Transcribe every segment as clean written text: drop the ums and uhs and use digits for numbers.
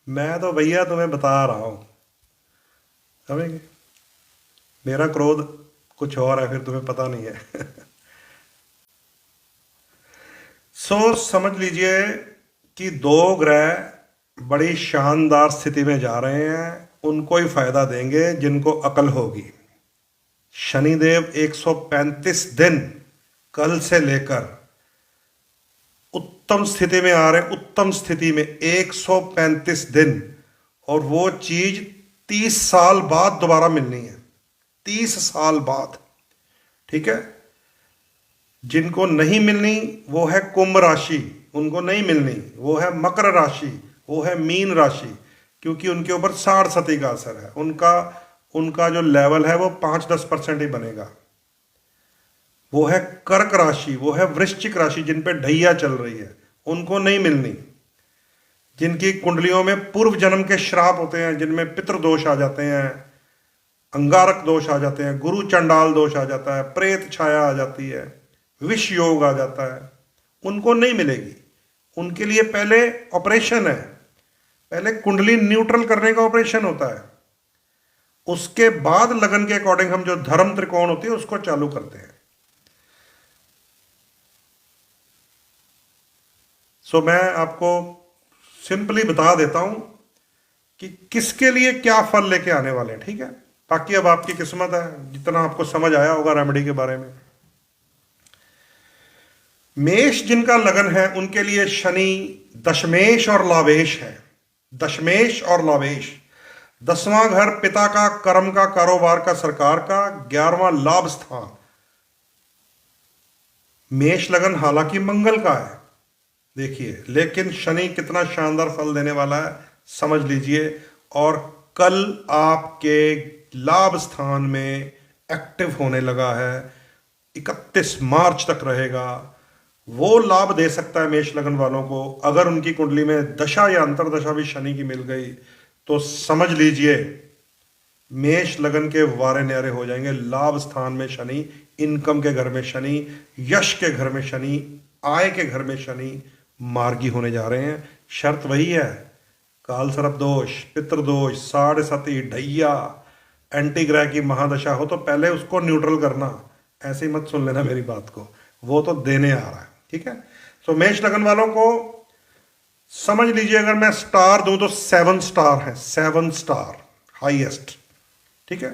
मैं तो भैया तुम्हें बता रहा हूँ, समझेंगे। मेरा क्रोध कुछ और है, फिर तुम्हें पता नहीं है। सो समझ लीजिए कि दो ग्रह बड़ी शानदार स्थिति में जा रहे हैं। उनको ही फायदा देंगे जिनको अकल होगी। शनिदेव 135 दिन कल से लेकर उत्तम स्थिति में आ रहे, उत्तम स्थिति में 135 दिन। और वो चीज 30 साल बाद दोबारा मिलनी है, 30 साल बाद। ठीक है। जिनको नहीं मिलनी वो है कुंभ राशि, उनको नहीं मिलनी वो है मकर राशि, वो है मीन राशि। क्योंकि उनके ऊपर 60 सती का असर है। उनका उनका जो लेवल है वो 5-10% ही बनेगा। वो है कर्क राशि, वो है वृश्चिक राशि, जिन पे ढैया चल रही है, उनको नहीं मिलनी। जिनकी कुंडलियों में पूर्व जन्म के श्राप होते हैं, जिनमें पितृदोष आ जाते हैं, अंगारक दोष आ जाते हैं, गुरु चंडाल दोष आ जाता है, प्रेत छाया आ जाती है, विष योग आ जाता है, उनको नहीं मिलेगी। उनके लिए पहले ऑपरेशन है, पहले कुंडली न्यूट्रल करने का ऑपरेशन होता है। उसके बाद लगन के अकॉर्डिंग हम जो धर्म त्रिकोण होती है उसको चालू करते हैं। सो मैं आपको सिंपली बता देता हूं कि किसके लिए क्या फल लेके आने वाले हैं। ठीक है। बाकी अब आपकी किस्मत है, जितना आपको समझ आया होगा रेमेडी के बारे में। मेष जिनका लगन है उनके लिए शनि दशमेश और लावेश है। दशमेश और लावेश, 10वां घर पिता का, कर्म का, कारोबार का, सरकार का, 11वां लाभ स्थान। मेष लगन हालांकि मंगल का है, देखिए, लेकिन शनि कितना शानदार फल देने वाला है समझ लीजिए। और कल आपके लाभ स्थान में एक्टिव होने लगा है, 31 मार्च तक रहेगा। वो लाभ दे सकता है मेष लगन वालों को। अगर उनकी कुंडली में दशा या अंतरदशा भी शनि की मिल गई तो समझ लीजिए मेष लगन के वारे न्यारे हो जाएंगे। लाभ स्थान में शनि, इनकम के घर में शनि, यश के घर में शनि, आय के घर में शनि मार्गी होने जा रहे हैं। शर्त वही है, काल सर्प दोष, पितृदोष, 60 सती, ढैया, एंटी ग्रह की महादशा हो तो पहले उसको न्यूट्रल करना। ऐसे ही मत सुन लेना मेरी बात को, वो तो देने आ रहा है। ठीक है। तो मेष लगन वालों को समझ लीजिए, अगर मैं स्टार दूं तो 7 स्टार है, 7 स्टार हाईएस्ट। ठीक है।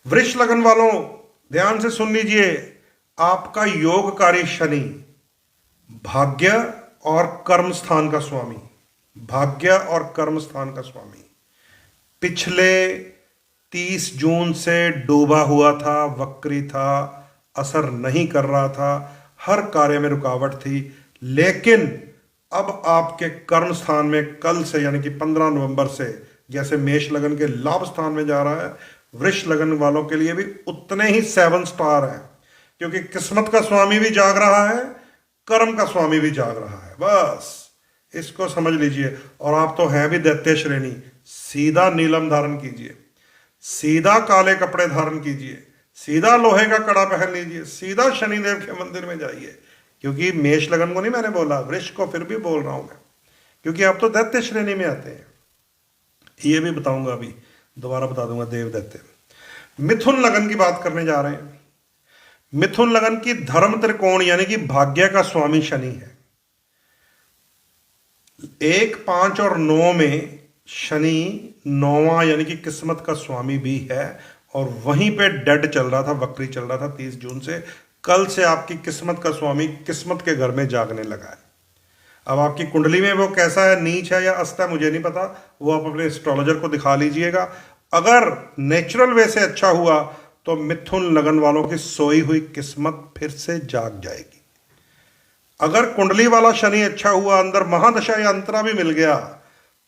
वृष लगन वालों ध्यान से सुन लीजिए, आपका योगकारी शनि भाग्य और कर्म स्थान का स्वामी, भाग्य और कर्म स्थान का स्वामी, पिछले 30 जून से डूबा हुआ था, वक्री था, असर नहीं कर रहा था, हर कार्य में रुकावट थी। लेकिन अब आपके कर्म स्थान में कल से यानी कि 15 नवंबर से जैसे मेष लगन के लाभ स्थान में जा रहा है, वृष लगन वालों के लिए भी उतने ही 7 स्टार है। क्योंकि किस्मत का स्वामी भी जाग रहा है, कर्म का स्वामी भी जाग रहा है। बस इसको समझ लीजिए। और आप तो हैं भी दैत्य श्रेणी, सीधा नीलम धारण कीजिए, सीधा काले कपड़े धारण कीजिए, सीधा लोहे का कड़ा पहन लीजिए, सीधा शनिदेव के मंदिर में जाइए। क्योंकि मेष लगन को नहीं मैंने बोला, वृष को फिर भी बोल रहा हूं मैं, क्योंकि आप तो दैत्य श्रेणी में आते हैं। ये भी बताऊंगा, अभी दोबारा बता दूंगा देव दैत्य। मिथुन लगन की बात करने जा रहे हैं। मिथुन लगन की धर्म त्रिकोण यानी कि भाग्य का स्वामी शनि है। 1, 5 और 9 में शनि 9वां यानी कि किस्मत का स्वामी भी है। और वहीं पे डेड चल रहा था, वक्री चल रहा था 30 जून से। कल से आपकी किस्मत का स्वामी किस्मत के घर में जागने लगा है। अब आपकी कुंडली में वो कैसा है, नीच है या अस्त है, मुझे नहीं पता, वो आप अपने एस्ट्रोलॉजर को दिखा लीजिएगा। अगर नेचुरल वे से अच्छा हुआ तो मिथुन लगन वालों की सोई हुई किस्मत फिर से जाग जाएगी। अगर कुंडली वाला शनि अच्छा हुआ, अंदर महादशा या अंतरा भी मिल गया,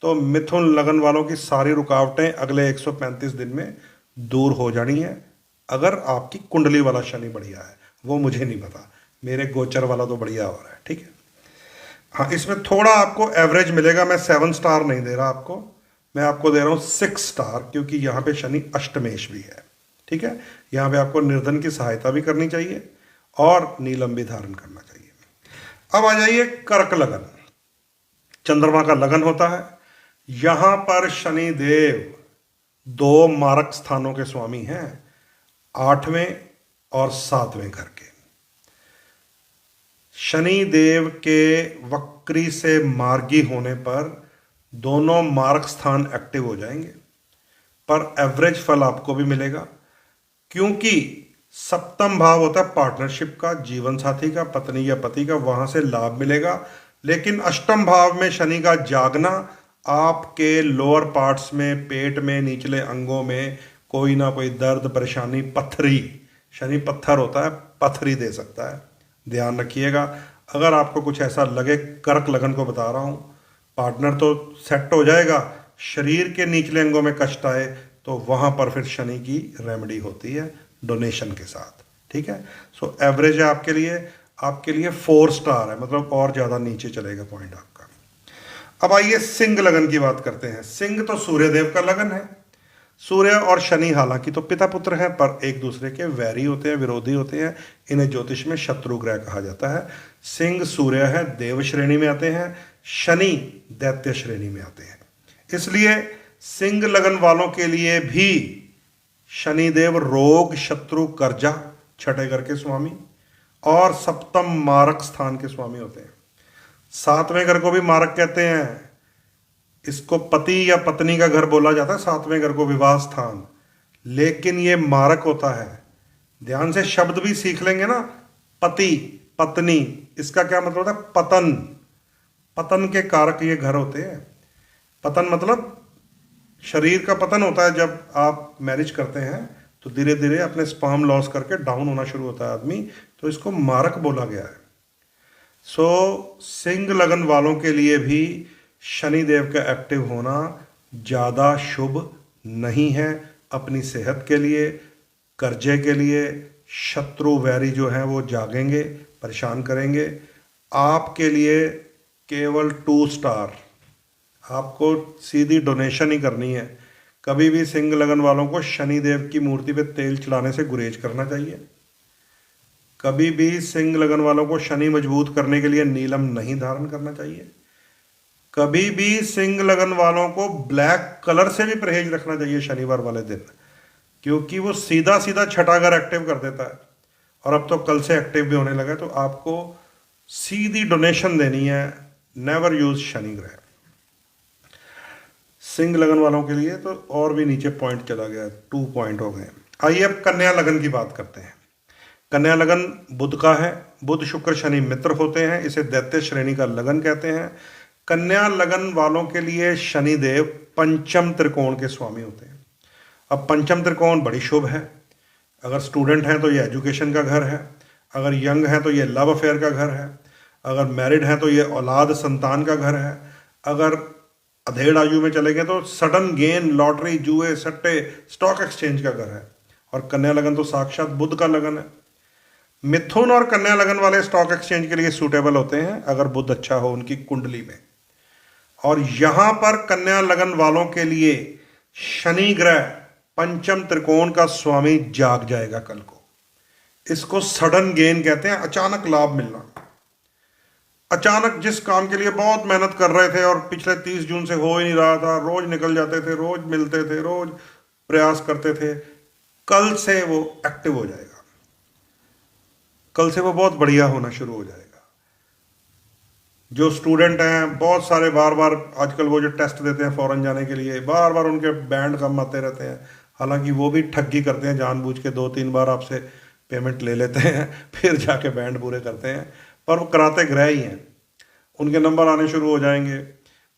तो मिथुन लगन वालों की सारी रुकावटें अगले 135 दिन में दूर हो जानी है। अगर आपकी कुंडली वाला शनि बढ़िया है, वो मुझे नहीं पता, मेरे गोचर वाला तो बढ़िया हो रहा है। ठीक है। हाँ, इसमें थोड़ा आपको एवरेज मिलेगा। मैं 7 स्टार नहीं दे रहा आपको, मैं आपको दे रहा हूं 6 स्टार, क्योंकि यहां पे शनि अष्टमेश भी है। ठीक है। यहां पे आपको निर्धन की सहायता भी करनी चाहिए और नीलम भी धारण करना चाहिए। अब आ जाइए कर्क लगन। चंद्रमा का लगन होता है, यहां पर शनि देव दो मारक स्थानों के स्वामी हैं, 8वें और 7वें घर के। शनि देव के वक्री से मार्गी होने पर दोनों मारक स्थान एक्टिव हो जाएंगे, पर एवरेज फल आपको भी मिलेगा, क्योंकि सप्तम भाव होता है पार्टनरशिप का, जीवन साथी का, पत्नी या पति का, वहां से लाभ मिलेगा। लेकिन अष्टम भाव में शनि का जागना आपके लोअर पार्ट्स में, पेट में, निचले अंगों में कोई ना कोई दर्द, परेशानी, पत्थरी, शनि पत्थर होता है, पत्थरी दे सकता है, ध्यान रखिएगा। अगर आपको कुछ ऐसा लगे, कर्क लगन को बता रहा हूं, पार्टनर तो सेट हो जाएगा, शरीर के निचले अंगों में कष्ट आए तो वहां पर फिर शनि की रेमेडी होती है डोनेशन के साथ, ठीक है। सो एवरेज है आपके लिए 4 स्टार है, मतलब और ज्यादा नीचे चलेगा पॉइंट आपका। अब आइए सिंह लगन की बात करते हैं। सिंह तो सूर्य देव का लगन है। सूर्य और शनि हालांकि तो पिता पुत्र हैं, पर एक दूसरे के वैरी होते हैं, विरोधी होते हैं। इन्हें ज्योतिष में शत्रु ग्रह कहा जाता है। सिंह सूर्य है, देव श्रेणी में आते हैं, शनि दैत्य श्रेणी में आते हैं। इसलिए सिंह लगन वालों के लिए भी शनिदेव रोग, शत्रु, कर्जा, छठे घर के स्वामी और सप्तम मारक स्थान के स्वामी होते हैं। 7वें घर को भी मारक कहते हैं। इसको पति या पत्नी का घर बोला जाता है, 7वें घर को विवाह स्थान, लेकिन ये मारक होता है। ध्यान से शब्द भी सीख लेंगे ना, पति, पत्नी, इसका क्या मतलब होता है? पतन, पतन के कारक ये घर होते हैं। पतन मतलब शरीर का पतन होता है। जब आप मैरिज करते हैं तो धीरे धीरे अपने स्पर्म लॉस करके डाउन होना शुरू होता है आदमी, तो इसको मारक बोला गया है। सो सिंह लगन वालों के लिए भी शनिदेव का एक्टिव होना ज़्यादा शुभ नहीं है। अपनी सेहत के लिए, कर्जे के लिए, शत्रु वैरी जो हैं वो जागेंगे, परेशान करेंगे। आपके लिए केवल 2 स्टार, आपको सीधी डोनेशन ही करनी है। कभी भी सिंह लगन वालों को शनिदेव की मूर्ति पे तेल चढ़ाने से गुरेज करना चाहिए। कभी भी सिंह लगन वालों को शनि मजबूत करने के लिए नीलम नहीं धारण करना चाहिए। कभी भी सिंह लगन वालों को ब्लैक कलर से भी परहेज रखना चाहिए शनिवार वाले दिन, क्योंकि वो सीधा सीधा छठा घर एक्टिव कर देता है, और अब तो कल से एक्टिव भी होने लगा है। तो आपको सीधी डोनेशन देनी है। नेवर यूज शनि ग्रह। सिंह लगन वालों के लिए तो और भी नीचे पॉइंट चला गया, 2 पॉइंट हो गए। आइए अब कन्या लगन की बात करते हैं। कन्या लगन बुध का है। बुध शुक्र शनि मित्र होते हैं, इसे दैत्य श्रेणी का लगन कहते हैं। कन्या लगन वालों के लिए शनिदेव पंचम त्रिकोण के स्वामी होते हैं। अब पंचम त्रिकोण बड़ी शुभ है। अगर स्टूडेंट हैं तो ये एजुकेशन का घर है, अगर यंग हैं तो ये लव अफेयर का घर है, अगर मैरिड हैं तो ये औलाद संतान का घर है, अगर अधेड़ आयु में चले गए तो सडन गेन, लॉटरी, जुए, सट्टे, स्टॉक एक्सचेंज का घर है। और कन्या लगन तो साक्षात बुध का लगन है। मिथुन और कन्या लगन वाले स्टॉक एक्सचेंज के लिए सूटेबल होते हैं अगर बुध अच्छा हो उनकी कुंडली में। और यहां पर कन्या लगन वालों के लिए शनि ग्रह पंचम त्रिकोण का स्वामी जाग जाएगा कल को। इसको सडन गेन कहते हैं, अचानक लाभ मिलना। अचानक जिस काम के लिए बहुत मेहनत कर रहे थे और पिछले 30 जून से हो ही नहीं रहा था, रोज निकल जाते थे, रोज मिलते थे, रोज प्रयास करते थे, कल से वो एक्टिव हो जाएगा। कल से वो बहुत बढ़िया होना शुरू हो जाएगा। जो स्टूडेंट हैं बहुत सारे, बार बार आजकल वो जो टेस्ट देते हैं फॉरेन जाने के लिए, बार बार उनके बैंड कम आते रहते हैं। हालांकि वो भी ठगी करते हैं, जानबूझ के 2-3 बार आपसे पेमेंट ले लेते हैं, फिर जाके बैंड पूरे करते हैं, पर वो कराते ग्रह ही हैं। उनके नंबर आने शुरू हो जाएंगे।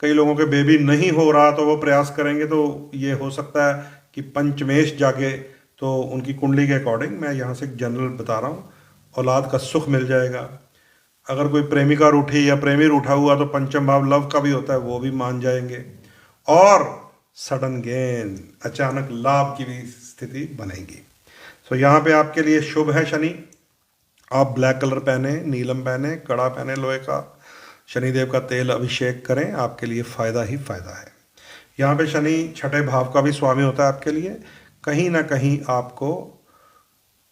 कई लोगों के बेबी नहीं हो रहा तो वो प्रयास करेंगे, तो ये हो सकता है कि पंचमेश जागे, तो उनकी कुंडली के अकॉर्डिंग मैं यहाँ से जनरल बता रहा हूँ, औलाद का सुख मिल जाएगा। अगर कोई प्रेमिका रूठी या प्रेमी रूठा हुआ तो पंचम भाव लव का भी होता है, वो भी मान जाएंगे। और सडन गेन, अचानक लाभ की भी स्थिति बनेगी। सो यहाँ पे आपके लिए शुभ है शनि। आप ब्लैक कलर पहने, नीलम पहने, कड़ा पहने लोहे का, शनिदेव का तेल अभिषेक करें, आपके लिए फ़ायदा ही फ़ायदा है। यहाँ पे शनि छठे भाव का भी स्वामी होता है आपके लिए। कहीं ना कहीं आपको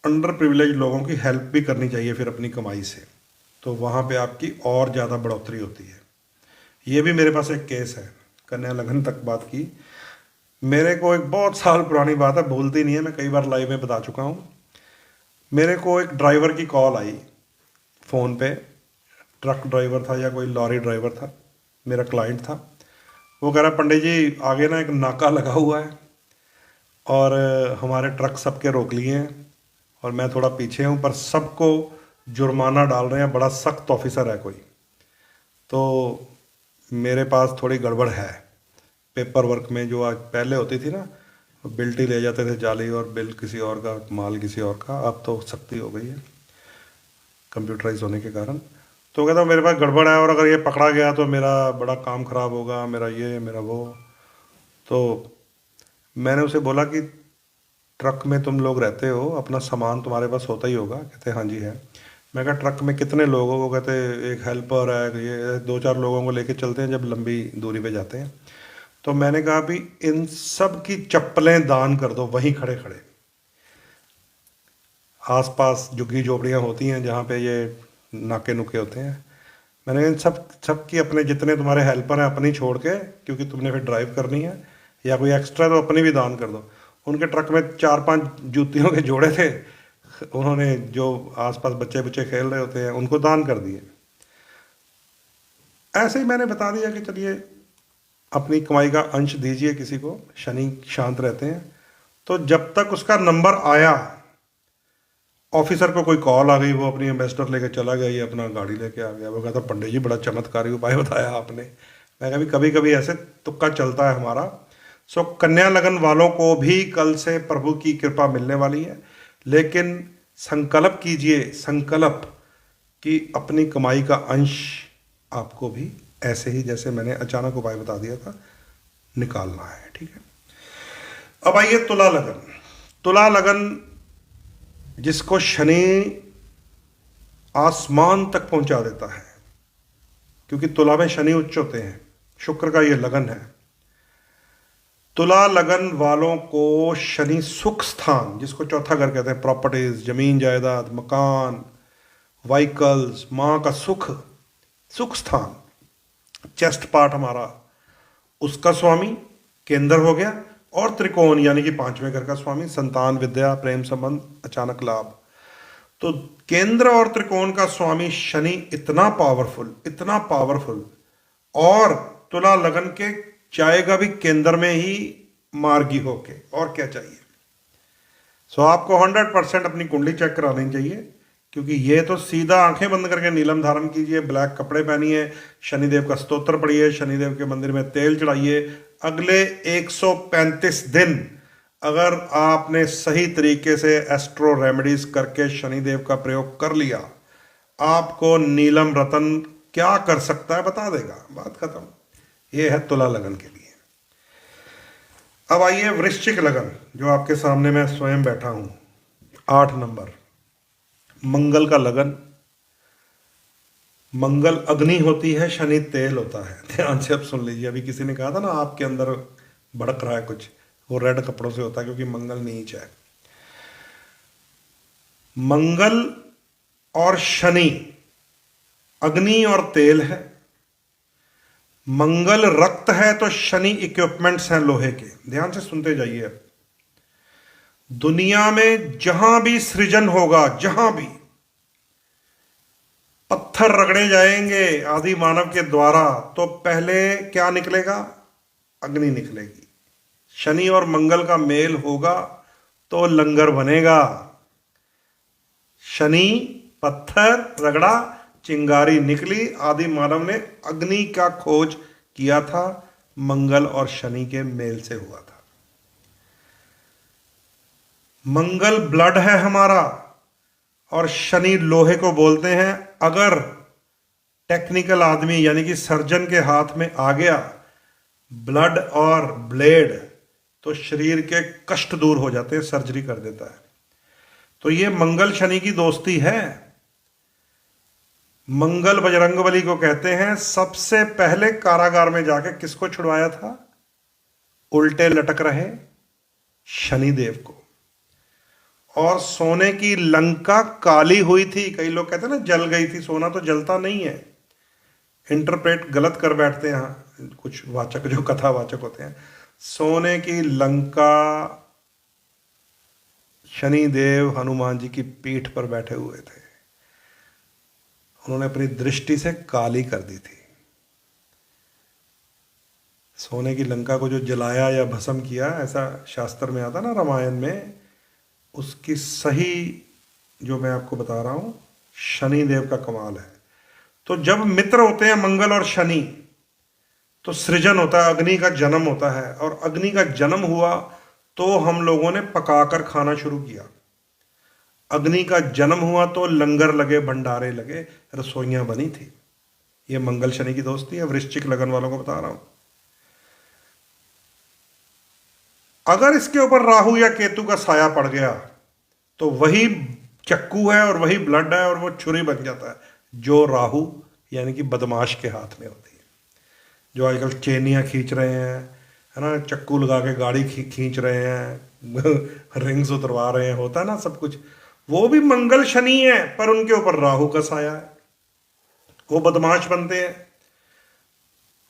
अंडर प्रिविलेज लोगों की हेल्प भी करनी चाहिए फिर अपनी कमाई से, तो वहाँ पे आपकी और ज़्यादा बढ़ोतरी होती है। ये भी मेरे पास एक केस है। कन्या लगन तक बात की। मेरे को एक बहुत साल पुरानी बात है, भूलती नहीं है, मैं कई बार लाइव में बता चुका हूँ। मेरे को एक ड्राइवर की कॉल आई फ़ोन पे, ट्रक ड्राइवर था या कोई लॉरी ड्राइवर था, मेरा क्लाइंट था। वो कह रहा पंडित जी आगे ना एक नाका लगा हुआ है और हमारे ट्रक सबके रोक लिए हैं और मैं थोड़ा पीछे हूँ, पर सबको जुर्माना डाल रहे हैं, बड़ा सख्त ऑफिसर है कोई, तो मेरे पास थोड़ी गड़बड़ है पेपर वर्क में। जो आज पहले होती थी ना, बिल्टी ले जाते थे जाली और बिल किसी और का, माल किसी और का, अब तो सख्ती हो गई है कंप्यूटराइज होने के कारण। तो कहता मेरे पास गड़बड़ है और अगर ये पकड़ा गया तो मेरा बड़ा काम खराब होगा, मेरा ये मेरा वो। तो मैंने उसे बोला कि ट्रक में तुम लोग रहते हो, अपना सामान तुम्हारे पास होता ही होगा? कहते हाँ जी है। मैं कहा ट्रक में कितने लोग हो? वो कहते एक हेल्पर है, ये 2-4 लोगों को लेके चलते हैं जब लंबी दूरी पे जाते हैं। तो मैंने कहा भी इन सब की चप्पलें दान कर दो वहीं खड़े खड़े। आसपास झुग्गी झोपड़ियाँ होती हैं जहाँ पे ये नाके नुके होते हैं। मैंने इन सब की अपने जितने तुम्हारे हेल्पर हैं अपनी छोड़ के, क्योंकि तुमने फिर ड्राइव करनी है, या कोई एक्स्ट्रा तो अपनी भी दान कर दो। उनके ट्रक में 4-5 जूतियों के जोड़े थे, उन्होंने जो आसपास बच्चे बच्चे खेल रहे होते हैं उनको दान कर दिए। ऐसे ही मैंने बता दिया कि चलिए अपनी कमाई का अंश दीजिए किसी को, शनि शांत रहते हैं। तो जब तक उसका नंबर आया, ऑफिसर को कोई कॉल आ गई, वो अपनी एम्बेसडर लेके चला गया, ये अपना गाड़ी लेके आ गया। वो कहता पंडित जी बड़ा चमत्कारी उपाय बताया आपने। मैं कहा कभी कभी ऐसे तुक्का चलता है हमारा। सो कन्या लगन वालों को भी कल से प्रभु की कृपा मिलने वाली है, लेकिन संकल्प कीजिए, संकल्प कि अपनी कमाई का अंश आपको भी ऐसे ही जैसे मैंने अचानक उपाय बता दिया था निकालना है। ठीक है, अब आइए तुला लगन। तुला लगन जिसको शनि आसमान तक पहुंचा देता है, क्योंकि तुला में शनि उच्च होते हैं, शुक्र का ये लगन है। तुला लगन वालों को शनि सुख स्थान, जिसको चौथा घर कहते हैं, प्रॉपर्टीज, जमीन जायदाद, मकान, व्हीकल्स, मां का सुख, सुख स्थान, चेस्ट पार्ट हमारा, उसका स्वामी केंद्र हो गया। और त्रिकोण यानी कि 5वें घर का स्वामी, संतान, विद्या, प्रेम संबंध, अचानक लाभ। तो केंद्र और त्रिकोण का स्वामी शनि इतना पावरफुल, इतना पावरफुल, और तुला लगन के जाएगा भी केंद्र में ही मार्गी होके, और क्या चाहिए। सो आपको 100% अपनी कुंडली चेक करानी चाहिए, क्योंकि ये तो सीधा आंखें बंद करके नीलम धारण कीजिए, ब्लैक कपड़े पहनिए, शनिदेव का स्तोत्र पढ़िए, शनिदेव के मंदिर में तेल चढ़ाइए। अगले 135 दिन अगर आपने सही तरीके से एस्ट्रो रेमेडीज करके शनिदेव का प्रयोग कर लिया, आपको नीलम रतन क्या कर सकता है बता देगा, बात खत्म। ये है तुला लगन के लिए। अब आइए वृश्चिक लगन, जो आपके सामने मैं स्वयं बैठा हूं, 8 नंबर, मंगल का लगन। मंगल अग्नि होती है, शनि तेल होता है। ध्यान से अब सुन लीजिए, अभी किसी ने कहा था ना आपके अंदर भड़क रहा है कुछ, वो रेड कपड़ों से होता है क्योंकि मंगल नीच है। मंगल और शनि अग्नि और तेल है। मंगल रक्त है तो शनि इक्विपमेंट्स हैं लोहे के। ध्यान से सुनते जाइए। दुनिया में जहां भी सृजन होगा, जहां भी पत्थर रगड़े जाएंगे आदि मानव के द्वारा, तो पहले क्या निकलेगा? अग्नि निकलेगी। शनि और मंगल का मेल होगा तो लंगर बनेगा। शनि पत्थर रगड़ा, चिंगारी निकली, आदि मानव ने अग्नि का खोज किया था, मंगल और शनि के मेल से हुआ था। मंगल ब्लड है हमारा और शनि लोहे को बोलते हैं। अगर टेक्निकल आदमी यानी कि सर्जन के हाथ में आ गया ब्लड और ब्लेड, तो शरीर के कष्ट दूर हो जाते हैं, सर्जरी कर देता है। तो ये मंगल शनि की दोस्ती है। मंगल बजरंगबली को कहते हैं। सबसे पहले कारागार में जाके किसको छुड़वाया था? उल्टे लटक रहे शनिदेव को। और सोने की लंका काली हुई थी। कई लोग कहते हैं ना जल गई थी, सोना तो जलता नहीं है, इंटरप्रेट गलत कर बैठते हैं कुछ वाचक जो कथावाचक होते हैं, सोने की लंका शनिदेव हनुमान जी की पीठ पर बैठे हुए थे, उन्होंने अपनी दृष्टि से काली कर दी थी। सोने की लंका को जो जलाया या भस्म किया, ऐसा शास्त्र में आता ना, रामायण में, उसकी सही जो मैं आपको बता रहा हूं, शनिदेव का कमाल है। तो जब मित्र होते हैं मंगल और शनि, तो सृजन होता है, अग्नि का जन्म होता है, और अग्नि का जन्म हुआ तो हम लोगों ने पकाकर खाना शुरू किया। अग्नि का जन्म हुआ तो लंगर लगे, भंडारे लगे, रसोइयां बनी थी। ये मंगल शनि की दोस्ती है, वृश्चिक लगन वालों को बता रहा हूं। अगर इसके ऊपर राहु या केतु का साया पड़ गया तो वही चक्कू है और वही ब्लड है और वो छुरी बन जाता है, जो राहु यानी कि बदमाश के हाथ में होती है। जो आजकल चेनियां खींच रहे हैं, है ना, चक्कू लगा के गाड़ी खींच रहे हैं, रिंग्स उतरवा रहे हैं, होता है ना सब कुछ, वो भी मंगल शनि है, पर उनके ऊपर राहु का साया है। वो बदमाश बनते हैं,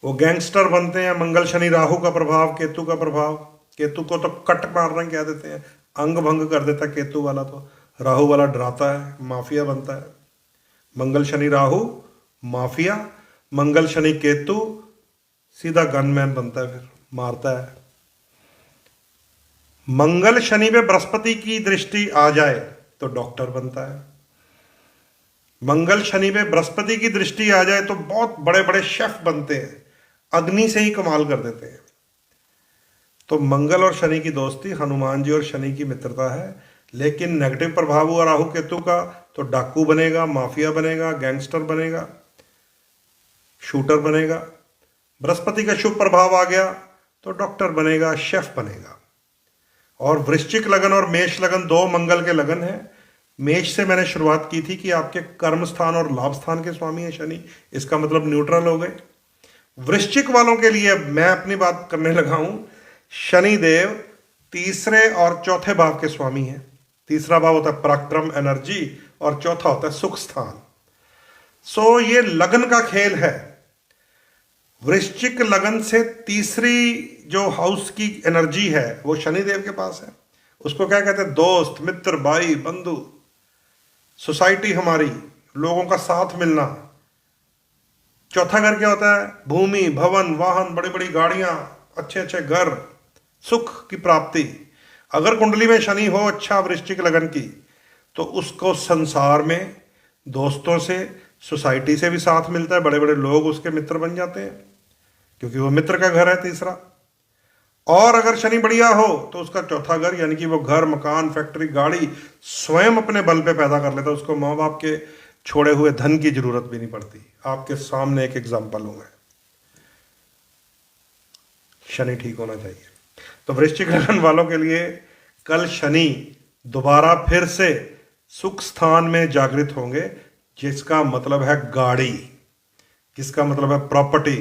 वो गैंगस्टर बनते हैं। मंगल शनि राहु का प्रभाव, केतु का प्रभाव। केतु को तो कट मारना कह देते हैं, अंग भंग कर देता है केतु वाला, तो राहु वाला डराता है, माफिया बनता है। मंगल शनि राहु माफिया, मंगल शनि केतु सीधा गनमैन बनता है, फिर मारता है। मंगल शनि में बृहस्पति की दृष्टि आ जाए तो डॉक्टर बनता है। मंगल शनि में बृहस्पति की दृष्टि आ जाए तो बहुत बड़े बड़े शेफ बनते हैं, अग्नि से ही कमाल कर देते हैं। तो मंगल और शनि की दोस्ती, हनुमान जी और शनि की मित्रता है। लेकिन नेगेटिव प्रभाव हुआ राहु केतु का तो डाकू बनेगा, माफिया बनेगा, गैंगस्टर बनेगा, शूटर बनेगा। बृहस्पति का शुभ प्रभाव आ गया तो डॉक्टर बनेगा, शेफ बनेगा। और वृश्चिक लगन और मेष लगन दो मंगल के लगन है। मेष से मैंने शुरुआत की थी कि आपके कर्म स्थान और लाभ स्थान के स्वामी है शनि, इसका मतलब न्यूट्रल हो गए। वृश्चिक वालों के लिए मैं अपनी बात करने लगा हूं। शनिदेव तीसरे और चौथे भाव के स्वामी हैं। तीसरा भाव होता है पराक्रम, एनर्जी, और चौथा होता है सुख स्थान। सो ये लगन का खेल है। वृश्चिक लगन से तीसरी जो हाउस की एनर्जी है वो शनिदेव के पास है। उसको क्या कहते हैं? दोस्त, मित्र, भाई, बंधु, सोसाइटी, हमारी लोगों का साथ मिलना। चौथा घर क्या होता है? भूमि, भवन, वाहन, बड़ी बड़ी गाड़ियां, अच्छे अच्छे घर, सुख की प्राप्ति। अगर कुंडली में शनि हो अच्छा वृश्चिक लगन की, तो उसको संसार में दोस्तों से, सोसाइटी से भी साथ मिलता है, बड़े बड़े लोग उसके मित्र बन जाते हैं क्योंकि वो मित्र का घर है तीसरा। और अगर शनि बढ़िया हो तो उसका चौथा घर, यानी कि वो घर, मकान, फैक्ट्री, गाड़ी स्वयं अपने बल पे पैदा कर लेता है। उसको माँ बाप के छोड़े हुए धन की जरूरत भी नहीं पड़ती। आपके सामने एक एग्जाम्पल हूं मैं। शनि ठीक होना चाहिए। तो वृश्चिक लगन वालों के लिए कल शनि दोबारा फिर से सुख स्थान में जागृत होंगे, जिसका मतलब है गाड़ी, जिसका मतलब है प्रॉपर्टी,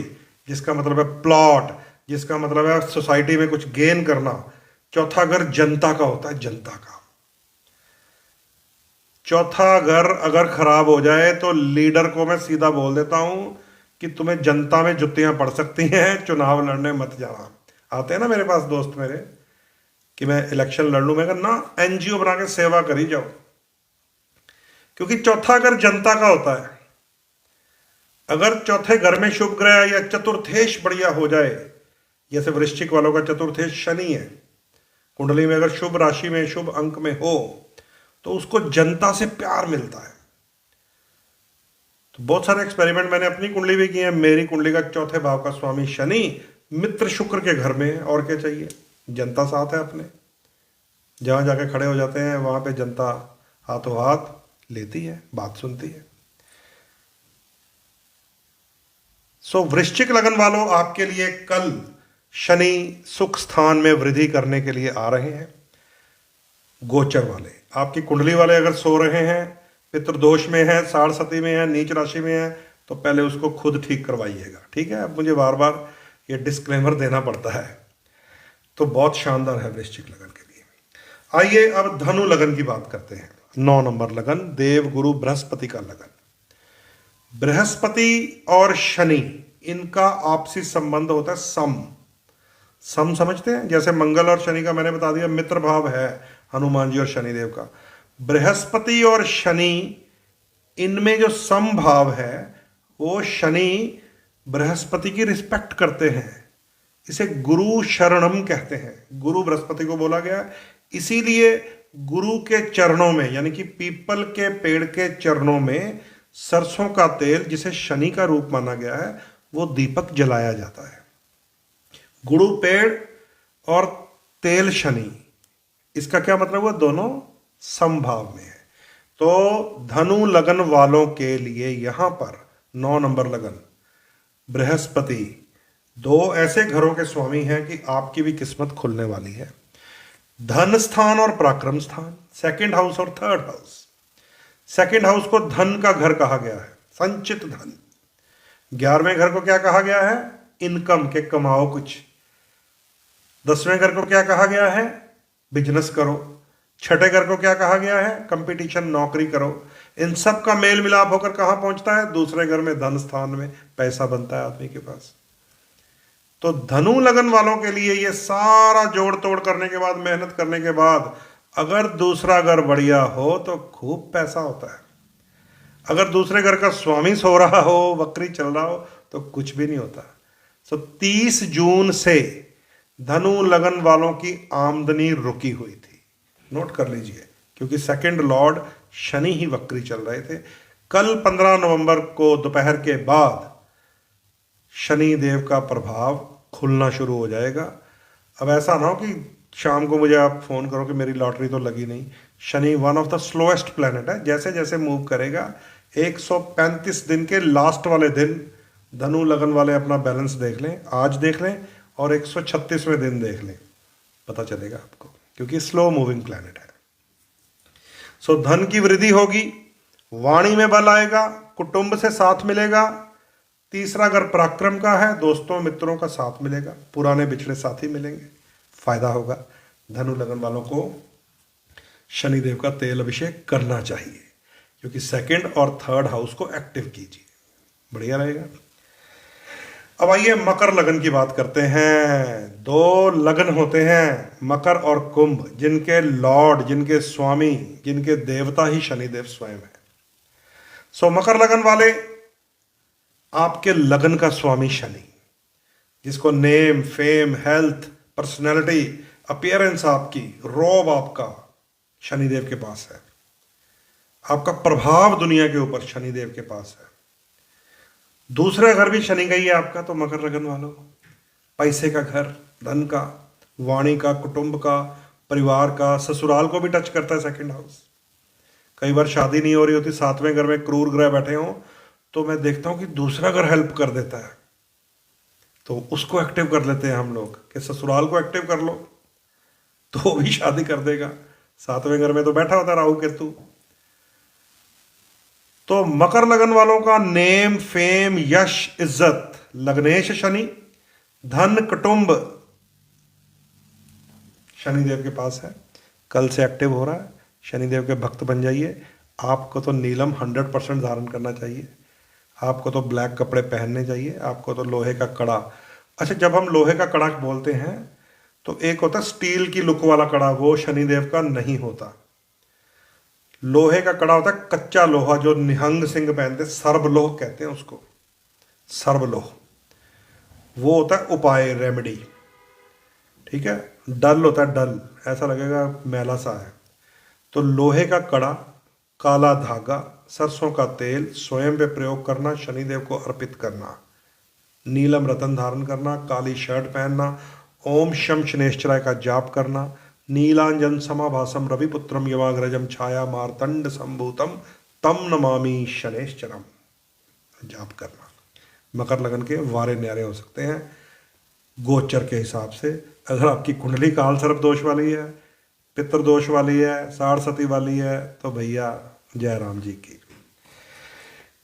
जिसका मतलब है प्लॉट, जिसका मतलब है सोसाइटी में कुछ गेन करना। चौथा घर जनता का होता है, जनता का। चौथा घर अगर खराब हो जाए तो लीडर को मैं सीधा बोल देता हूं कि तुम्हें जनता में जुत्तियां पड़ सकती हैं, चुनाव लड़ने मत जाना। आते हैं ना मेरे पास दोस्त मेरे कि मैं इलेक्शन लड़ लूं, मैं कहता ना, एनजीओ बना के सेवा करी जाओ, क्योंकि चौथा घर जनता का होता है। अगर चौथे घर में शुभ ग्रह या चतुर्थेश बढ़िया हो जाए, जैसे वृश्चिक वालों का चतुर्थेश शनि है, कुंडली में अगर शुभ राशि में, शुभ अंक में हो, तो उसको जनता से प्यार मिलता है। तो बहुत सारे एक्सपेरिमेंट मैंने अपनी कुंडली भी किए हैं। मेरी कुंडली का चौथे भाव का स्वामी शनि मित्र शुक्र के घर में है, और क्या चाहिए? जनता साथ है अपने, जहां जाके खड़े हो जाते हैं वहां पे जनता हाथों हाथ लेती है, बात सुनती है। सो वृश्चिक लगन वालों, आपके लिए कल शनि सुख स्थान में वृद्धि करने के लिए आ रहे हैं। गोचर वाले, आपकी कुंडली वाले अगर सो रहे हैं, पितृदोष में है, साढ़सती में है, नीच राशि में है, तो पहले उसको खुद ठीक करवाइएगा, ठीक है? अब मुझे बार बार ये डिस्क्लेमर देना पड़ता है। तो बहुत शानदार है वृश्चिक लगन के लिए। आइए अब धनु लगन की बात करते हैं। 9 नंबर लगन, देव गुरु बृहस्पति का लगन। बृहस्पति और शनि इनका आपसी संबंध होता है सम। सम समझते हैं? जैसे मंगल और शनि का मैंने बता दिया मित्र भाव है हनुमान जी और शनिदेव का। बृहस्पति और शनि, इनमें जो सम भाव है वो शनि बृहस्पति की रिस्पेक्ट करते हैं। इसे गुरु शरणम कहते हैं, गुरु बृहस्पति को बोला गया। इसीलिए गुरु के चरणों में, यानी कि पीपल के पेड़ के चरणों में सरसों का तेल, जिसे शनि का रूप माना गया है, वो दीपक जलाया जाता है। गुरु पेड़ और तेल शनि, इसका क्या मतलब हुआ? दोनों समभाव में है। तो धनु लगन वालों के लिए यहां पर 9 नंबर लगन, बृहस्पति, 2 ऐसे घरों के स्वामी हैं कि आपकी भी किस्मत खुलने वाली है। धन स्थान और पराक्रम स्थान, सेकंड हाउस और थर्ड हाउस। सेकंड हाउस को धन का घर कहा गया है, संचित धन। 11वें घर को क्या कहा गया है? इनकम, के कमाओ कुछ। 10वें घर को क्या कहा गया है? बिजनेस करो। 6ठे घर को क्या कहा गया है? कंपटीशन, नौकरी करो। इन सब का मेल मिलाप होकर कहां पहुंचता है? दूसरे घर में, धन स्थान में पैसा बनता है आदमी के पास। तो धनु लगन वालों के लिए ये सारा जोड़ तोड़ करने के बाद, मेहनत करने के बाद, अगर दूसरा घर बढ़िया हो तो खूब पैसा होता है। अगर दूसरे घर का स्वामी सो रहा हो, वक्री चल रहा हो, तो कुछ भी नहीं होता। तो 30 जून से धनु लगन वालों की आमदनी रुकी हुई थी, नोट कर लीजिए, क्योंकि सेकंड लॉर्ड शनि ही वक्री चल रहे थे। कल 15 नवंबर को दोपहर के बाद शनि देव का प्रभाव खुलना शुरू हो जाएगा। अब ऐसा ना हो कि शाम को मुझे आप फोन करो कि मेरी लॉटरी तो लगी नहीं। Shani one of the slowest planet है, जैसे जैसे मूव करेगा 135 दिन के लास्ट वाले दिन धनु लगन वाले अपना बैलेंस देख लें, आज देख लें, और 136वें दिन देख लें, पता चलेगा आपको, क्योंकि स्लो मूविंग प्लैनेट है। सो धन की वृद्धि होगी, वाणी में बल आएगा, कुटुंब से साथ मिलेगा। तीसरा घर पराक्रम का है, दोस्तों मित्रों का साथ मिलेगा, पुराने बिछड़े साथी मिलेंगे, फायदा होगा। धनु लगन वालों को शनिदेव का तेल अभिषेक करना चाहिए, क्योंकि सेकंड और थर्ड हाउस को एक्टिव कीजिए, बढ़िया रहेगा। अब आइए मकर लगन की बात करते हैं। 2 लगन होते हैं, मकर और कुंभ, जिनके लॉर्ड, जिनके स्वामी, जिनके देवता ही शनिदेव स्वयं है। सो मकर लगन वाले, आपके लगन का स्वामी शनि, जिसको name, fame, health, personality, appearance, आपकी रोब आपका शनिदेव के पास है। आपका प्रभाव दुनिया के ऊपर शनिदेव के पास है। दूसरा घर भी शनि का ही है आपका। तो मकर लगन वालों, पैसे का घर, धन का, वाणी का, कुटुंब का, परिवार का, ससुराल को भी टच करता है सेकंड हाउस। कई बार शादी नहीं हो रही होती, 7वें घर में क्रूर ग्रह बैठे हों, तो मैं देखता हूं कि दूसरा घर हेल्प कर देता है, तो उसको एक्टिव कर लेते हैं हम लोग कि ससुराल को एक्टिव कर लो, तो वो भी शादी कर देगा। 7वें घर में तो बैठा होता राहु केतु। तो मकर लगन वालों का नेम, फेम, यश, इज्जत, लग्नेश शनि, धन, कुटुंब शनिदेव के पास है। कल से एक्टिव हो रहा है, शनिदेव के भक्त बन जाइए। आपको तो नीलम 100% धारण करना चाहिए, आपको तो ब्लैक कपड़े पहनने चाहिए, आपको तो लोहे का कड़ा। अच्छा, जब हम लोहे का कड़ा बोलते हैं तो एक होता है स्टील की लुक वाला कड़ा, वो शनिदेव का नहीं होता। लोहे का कड़ा होता है कच्चा लोहा, जो निहंग सिंह पहनते, सर्वलोह कहते हैं उसको, सर्वलोह। वो होता है उपाय, रेमेडी, ठीक है। डल होता है डल, ऐसा लगेगा मैला सा है। तो लोहे का कड़ा, काला धागा, सरसों का तेल स्वयं पे प्रयोग करना, शनिदेव को अर्पित करना, नीलम रतन धारण करना, काली शर्ट पहनना, ओम शम शनेश्चराय का जाप करना, नीलांजन समाभासम रविपुत्रम यमाग्रजम छाया मार्तंड संभूतम तम नमामि शनेश्चरम जाप करना। मकर लगन के वारे न्यारे हो सकते हैं गोचर के हिसाब से। अगर आपकी कुंडली काल सर्प दोष वाली है, पितृ दोष वाली है, साढ़सती वाली है, तो भैया जय राम जी की।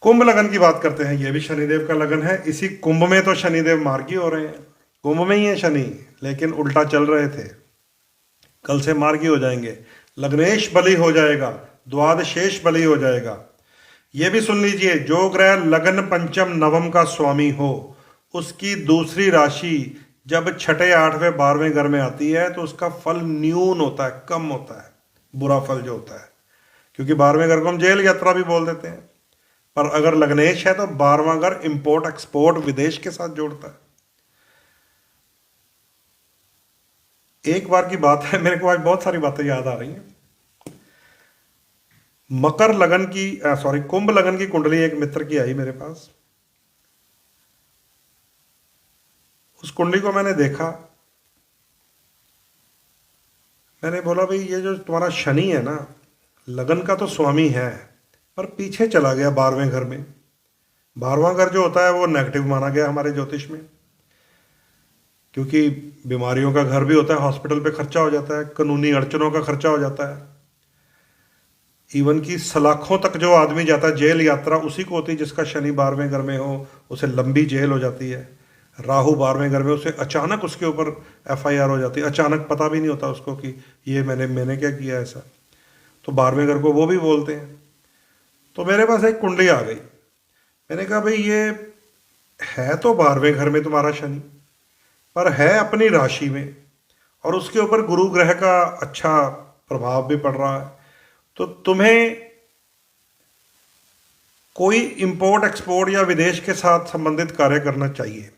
कुंभ लगन की बात करते हैं, यह भी शनिदेव का लगन है। इसी कुंभ में तो शनिदेव मार्गी हो रहे हैं, कुंभ में ही है शनि, लेकिन उल्टा चल रहे थे, कल से मार्गी हो जाएंगे। लग्नेश बली हो जाएगा, द्वादशेष बली हो जाएगा। यह भी सुन लीजिए, जो ग्रह लगन पंचम नवम का स्वामी हो, उसकी दूसरी राशि जब छठे, आठवें, 12वें घर में आती है तो उसका फल न्यून होता है, कम होता है, बुरा फल जो होता है। क्योंकि 12वें घर को हम जेल यात्रा भी बोल देते हैं। पर अगर लग्नेश है तो 12वां घर इंपोर्ट एक्सपोर्ट विदेश के साथ जोड़ता है। एक बार की बात है, मेरे को आज बहुत सारी बातें याद आ रही हैं। मकर लगन की सॉरी कुंभ लगन की कुंडली एक मित्र की आई मेरे पास। उस कुंडली को मैंने देखा, मैंने बोला भाई ये जो तुम्हारा शनि है ना, लगन का तो स्वामी है पर पीछे चला गया 12वें घर में। 12वां घर जो होता है वो नेगेटिव माना गया हमारे ज्योतिष में, क्योंकि बीमारियों का घर भी होता है, हॉस्पिटल पे खर्चा हो जाता है, कानूनी अड़चनों का खर्चा हो जाता है, इवन की सलाखों तक जो आदमी जाता है जेल यात्रा उसी को होती है जिसका शनि 12वें घर में हो, उसे लंबी जेल हो जाती है। राहु 12वें घर में, उसे अचानक उसके ऊपर एफआईआर हो जाती है, अचानक पता भी नहीं होता उसको कि ये मैंने क्या किया ऐसा। तो 12वें घर को वो भी बोलते हैं। तो मेरे पास एक कुंडली आ गई, मैंने कहा भाई ये है तो 12वें घर में तुम्हारा शनि, पर है अपनी राशि में और उसके ऊपर गुरु ग्रह का अच्छा प्रभाव भी पड़ रहा है, तो तुम्हें कोई इंपोर्ट एक्सपोर्ट या विदेश के साथ संबंधित कार्य करना चाहिए।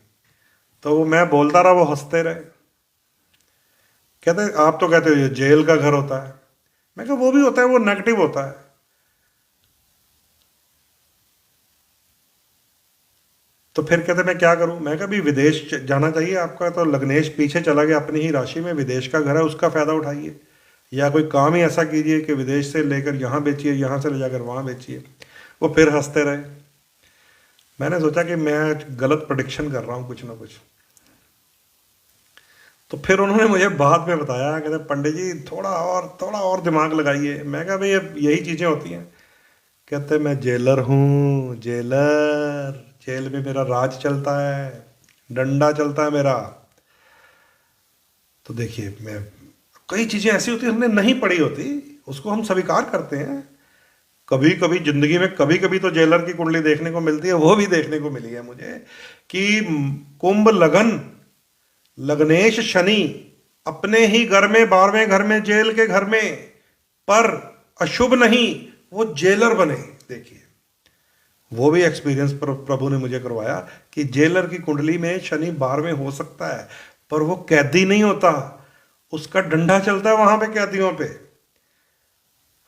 तो मैं बोलता रहा, वो हंसते रहे, कहते आप तो कहते हो ये जेल का घर होता है। मैं कहा वो भी होता है, वो नेगेटिव होता है। तो फिर कहते मैं क्या करूं। मैं कहा भी विदेश जाना चाहिए आपका, तो लग्नेश पीछे चला गया अपनी ही राशि में, विदेश का घर है, उसका फायदा उठाइए, या कोई काम ही ऐसा कीजिए कि विदेश से लेकर यहाँ बेचिए, यहाँ से ले जाकर वहाँ बेचिए। वो फिर हंसते रहे। मैंने सोचा कि मैं गलत प्रेडिक्शन कर रहा हूँ कुछ ना कुछ। तो फिर उन्होंने मुझे बाद में बताया, कहते पंडित जी थोड़ा और दिमाग लगाइए। मैं कहा भाई यही चीज़ें होती हैं। कहते मैं जेलर हूँ, जेलर, जेल में मेरा राज चलता है, डंडा चलता है मेरा। तो देखिए, मैं कई चीज़ें ऐसी होती हैं हमने नहीं पढ़ी होती, उसको हम स्वीकार करते हैं। कभी कभी जिंदगी में कभी कभी तो जेलर की कुंडली देखने को मिलती है, वो भी देखने को मिली है मुझे कि कुंभ लगन, लग्नेश शनि अपने ही घर में 12वें घर में, जेल के घर में, पर अशुभ नहीं, वो जेलर बने। देखिए वो भी एक्सपीरियंस प्रभु ने मुझे करवाया कि जेलर की कुंडली में शनि 12वें हो सकता है, पर वो कैदी नहीं होता, उसका डंडा चलता है वहां पे कैदियों पे।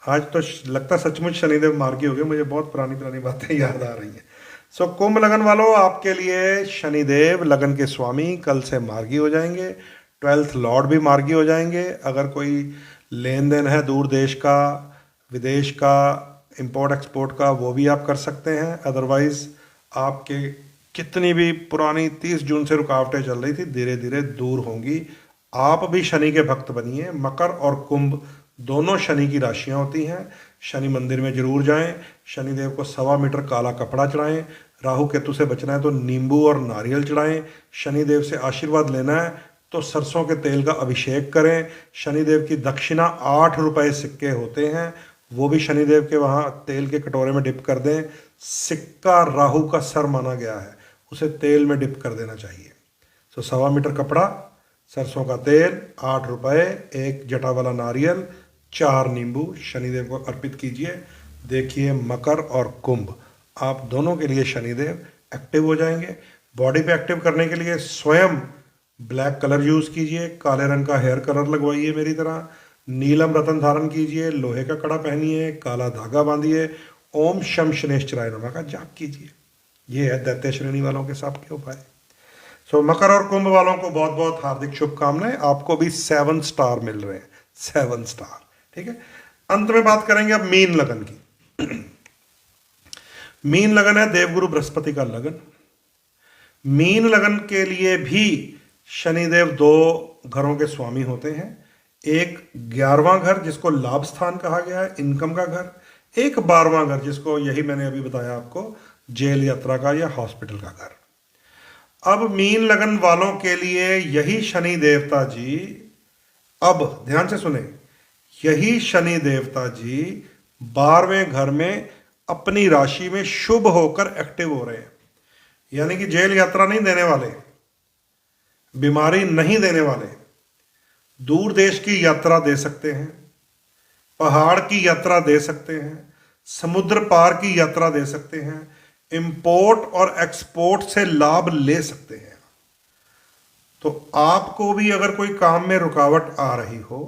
आज तो लगता सचमुच शनिदेव मार्गी हो गए, मुझे बहुत पुरानी पुरानी बातें याद आ रही हैं। सो कुंभ लगन वालों, आपके लिए शनिदेव लगन के स्वामी कल से मार्गी हो जाएंगे, 12th लॉर्ड भी मार्गी हो जाएंगे। अगर कोई लेन देन है दूर देश का, विदेश का, इंपोर्ट एक्सपोर्ट का, वो भी आप कर सकते हैं। अदरवाइज आपके कितनी भी पुरानी 30 जून से रुकावटें चल रही थी, धीरे धीरे दूर होंगी। आप भी शनि के भक्त बनिए। मकर और कुंभ दोनों शनि की राशियां होती हैं। शनि मंदिर में जरूर जाएं, शनिदेव को 1.25 मीटर काला कपड़ा चढ़ाएं, राहु केतु से बचना है तो नींबू और नारियल चढ़ाएं, शनिदेव से आशीर्वाद लेना है तो सरसों के तेल का अभिषेक करें। शनिदेव की दक्षिणा 8 रुपए सिक्के होते हैं, वो भी शनिदेव के वहाँ तेल के कटोरे में डिप कर दें। सिक्का राहु का सर माना गया है, उसे तेल में डिप कर देना चाहिए। तो 1.25 मीटर कपड़ा, सरसों का तेल, 8 रुपए, एक जटा वाला नारियल, 4 नींबू शनिदेव को अर्पित कीजिए। देखिए मकर और कुंभ, आप दोनों के लिए शनिदेव एक्टिव हो जाएंगे। बॉडी पे एक्टिव करने के लिए स्वयं ब्लैक कलर यूज कीजिए, काले रंग का हेयर कलर लगवाइए मेरी तरह, नीलम रतन धारण कीजिए, लोहे का कड़ा पहनिए, काला धागा बांधिए, ओम शम शनेश्चराय नमः का जाप कीजिए। ये है दैत्य श्रेणी वालों के सब के उपाय। सो मकर और कुंभ वालों को बहुत बहुत हार्दिक शुभकामनाएं। आपको भी 7 स्टार मिल रहे हैं, 7 स्टार, ठीक है। अंत में बात करेंगे अब मीन लगन की। मीन लगन है देवगुरु बृहस्पति का लगन। मीन लगन के लिए भी शनिदेव 2 घरों के स्वामी होते हैं। एक 11वां घर जिसको लाभ स्थान कहा गया है, इनकम का घर। एक 12वां घर जिसको यही मैंने अभी बताया आपको, जेल यात्रा का या हॉस्पिटल का घर। अब मीन लगन वालों के लिए यही शनि देवता जी, अब ध्यान से सुने, यही शनि देवता जी 12वें घर में अपनी राशि में शुभ होकर एक्टिव हो रहे हैं। यानी कि जेल यात्रा नहीं देने वाले, बीमारी नहीं देने वाले, दूर देश की यात्रा दे सकते हैं, पहाड़ की यात्रा दे सकते हैं, समुद्र पार की यात्रा दे सकते हैं, इंपोर्ट और एक्सपोर्ट से लाभ ले सकते हैं। तो आपको भी अगर कोई काम में रुकावट आ रही हो,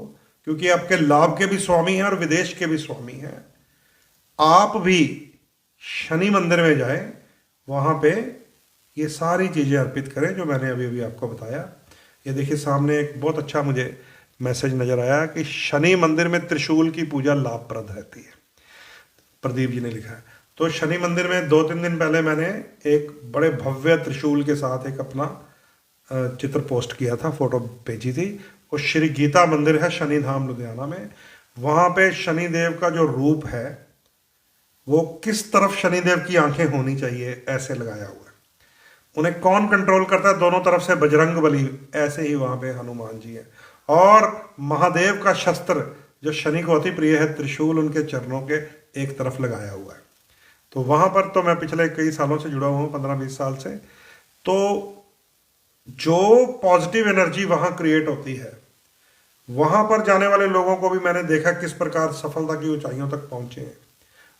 क्योंकि आपके लाभ के भी स्वामी हैं और विदेश के भी स्वामी हैं, आप भी शनि मंदिर में जाएं, वहां पे ये सारी चीजें अर्पित करें जो मैंने अभी अभी आपको बताया। ये देखिए सामने एक बहुत अच्छा मुझे मैसेज नजर आया कि शनि मंदिर में त्रिशूल की पूजा लाभप्रद रहती है, प्रदीप जी ने लिखा है। तो शनि मंदिर में 2-3 दिन पहले मैंने एक बड़े भव्य त्रिशूल के साथ एक अपना चित्र पोस्ट किया था, फोटो भेजी थी। वो श्री गीता मंदिर है शनि धाम लुधियाना में। वहां पे शनि देव का जो रूप है वो किस तरफ शनिदेव की आंखें होनी चाहिए ऐसे लगाया हुआ है। उन्हें कौन कंट्रोल करता है? दोनों तरफ से बजरंग बली, ऐसे ही वहां पे हनुमान जी है। और महादेव का शस्त्र जो शनि को अति प्रिय है, त्रिशूल, उनके चरणों के एक तरफ लगाया हुआ है। तो वहां पर तो मैं पिछले कई सालों से जुड़ा हुआ हूँ, 15-20 साल से। तो जो पॉजिटिव एनर्जी वहां क्रिएट होती है, वहां पर जाने वाले लोगों को भी मैंने देखा किस प्रकार सफलता की ऊंचाइयों तक पहुंचे हैं।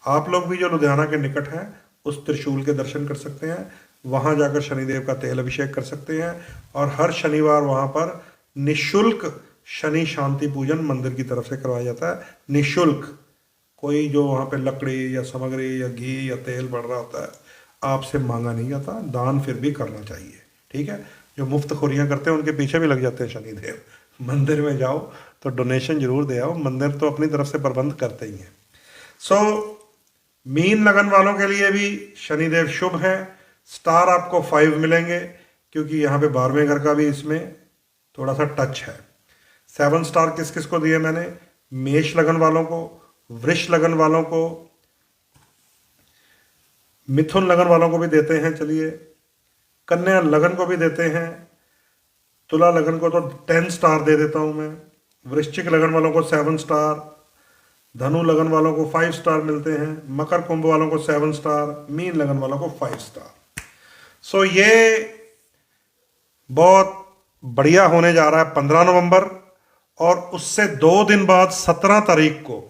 आप लोग भी जो लुधियाना के निकट हैं उस त्रिशूल के दर्शन कर सकते हैं, वहां जाकर शनिदेव का तेल अभिषेक कर सकते हैं। और हर शनिवार वहां पर निशुल्क शनि शांति पूजन मंदिर की तरफ से करवाया जाता है, निशुल्क। कोई जो वहां पे लकड़ी या सामग्री या घी या तेल बढ़ रहा होता है आपसे मांगा नहीं जाता, दान फिर भी करना चाहिए, ठीक है। जो मुफ्त खोरियां करते हैं उनके पीछे भी लग जाते हैं शनिदेव। मंदिर में जाओ तो डोनेशन जरूर दे आओ, मंदिर तो अपनी तरफ से प्रबंध करते ही हैं। मीन लगन वालों के लिए भी शनिदेव शुभ है। स्टार आपको 5 मिलेंगे, क्योंकि यहाँ पे 12वें घर का भी इसमें थोड़ा सा टच है। 7 स्टार किस किस को दिए मैंने? मेष लगन वालों को, वृष लगन वालों को, मिथुन लगन वालों को भी देते हैं, चलिए कन्या लगन को भी देते हैं, तुला लगन को तो 10 स्टार दे देता हूं मैं, वृश्चिक लगन वालों को 7 स्टार, धनु लगन वालों को 5 स्टार मिलते हैं, मकर कुंभ वालों को 7 स्टार, मीन लगन वालों को 5 स्टार। ये बहुत बढ़िया होने जा रहा है 15 नवंबर। और उससे 2 दिन बाद 17 तारीख को,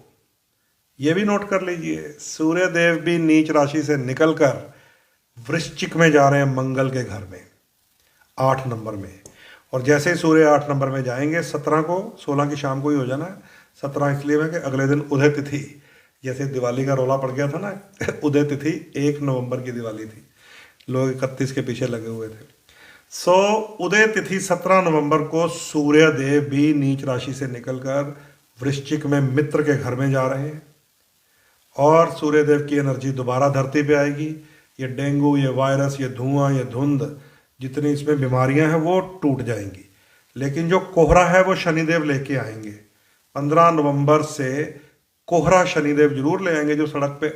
ये भी नोट कर लीजिए, सूर्य देव भी नीच राशि से निकलकर वृश्चिक में जा रहे हैं मंगल के घर में 8 नंबर में। और जैसे ही सूर्य 8 नंबर में जाएंगे 17 को, 16 की शाम को ही हो जाना है। 17 इसलिए मैं कि अगले दिन उदय तिथि, जैसे दिवाली का रोला पड़ गया था ना उदय तिथि 1 नवंबर की दिवाली थी, लोग 31 के पीछे लगे हुए थे। उदय तिथि 17 नवंबर को सूर्य देव भी नीच राशि से निकलकर वृश्चिक में मित्र के घर में जा रहे हैं। और सूर्य देव की एनर्जी दोबारा धरती पे आएगी। ये डेंगू, ये वायरस, ये धुआं, ये धुंध, जितनी इसमें बीमारियां हैं वो टूट जाएंगी। लेकिन जो कोहरा है वो शनिदेव लेके आएंगे। 15 नवंबर से कोहरा शनिदेव जरूर ले आएंगे, जो सड़क पे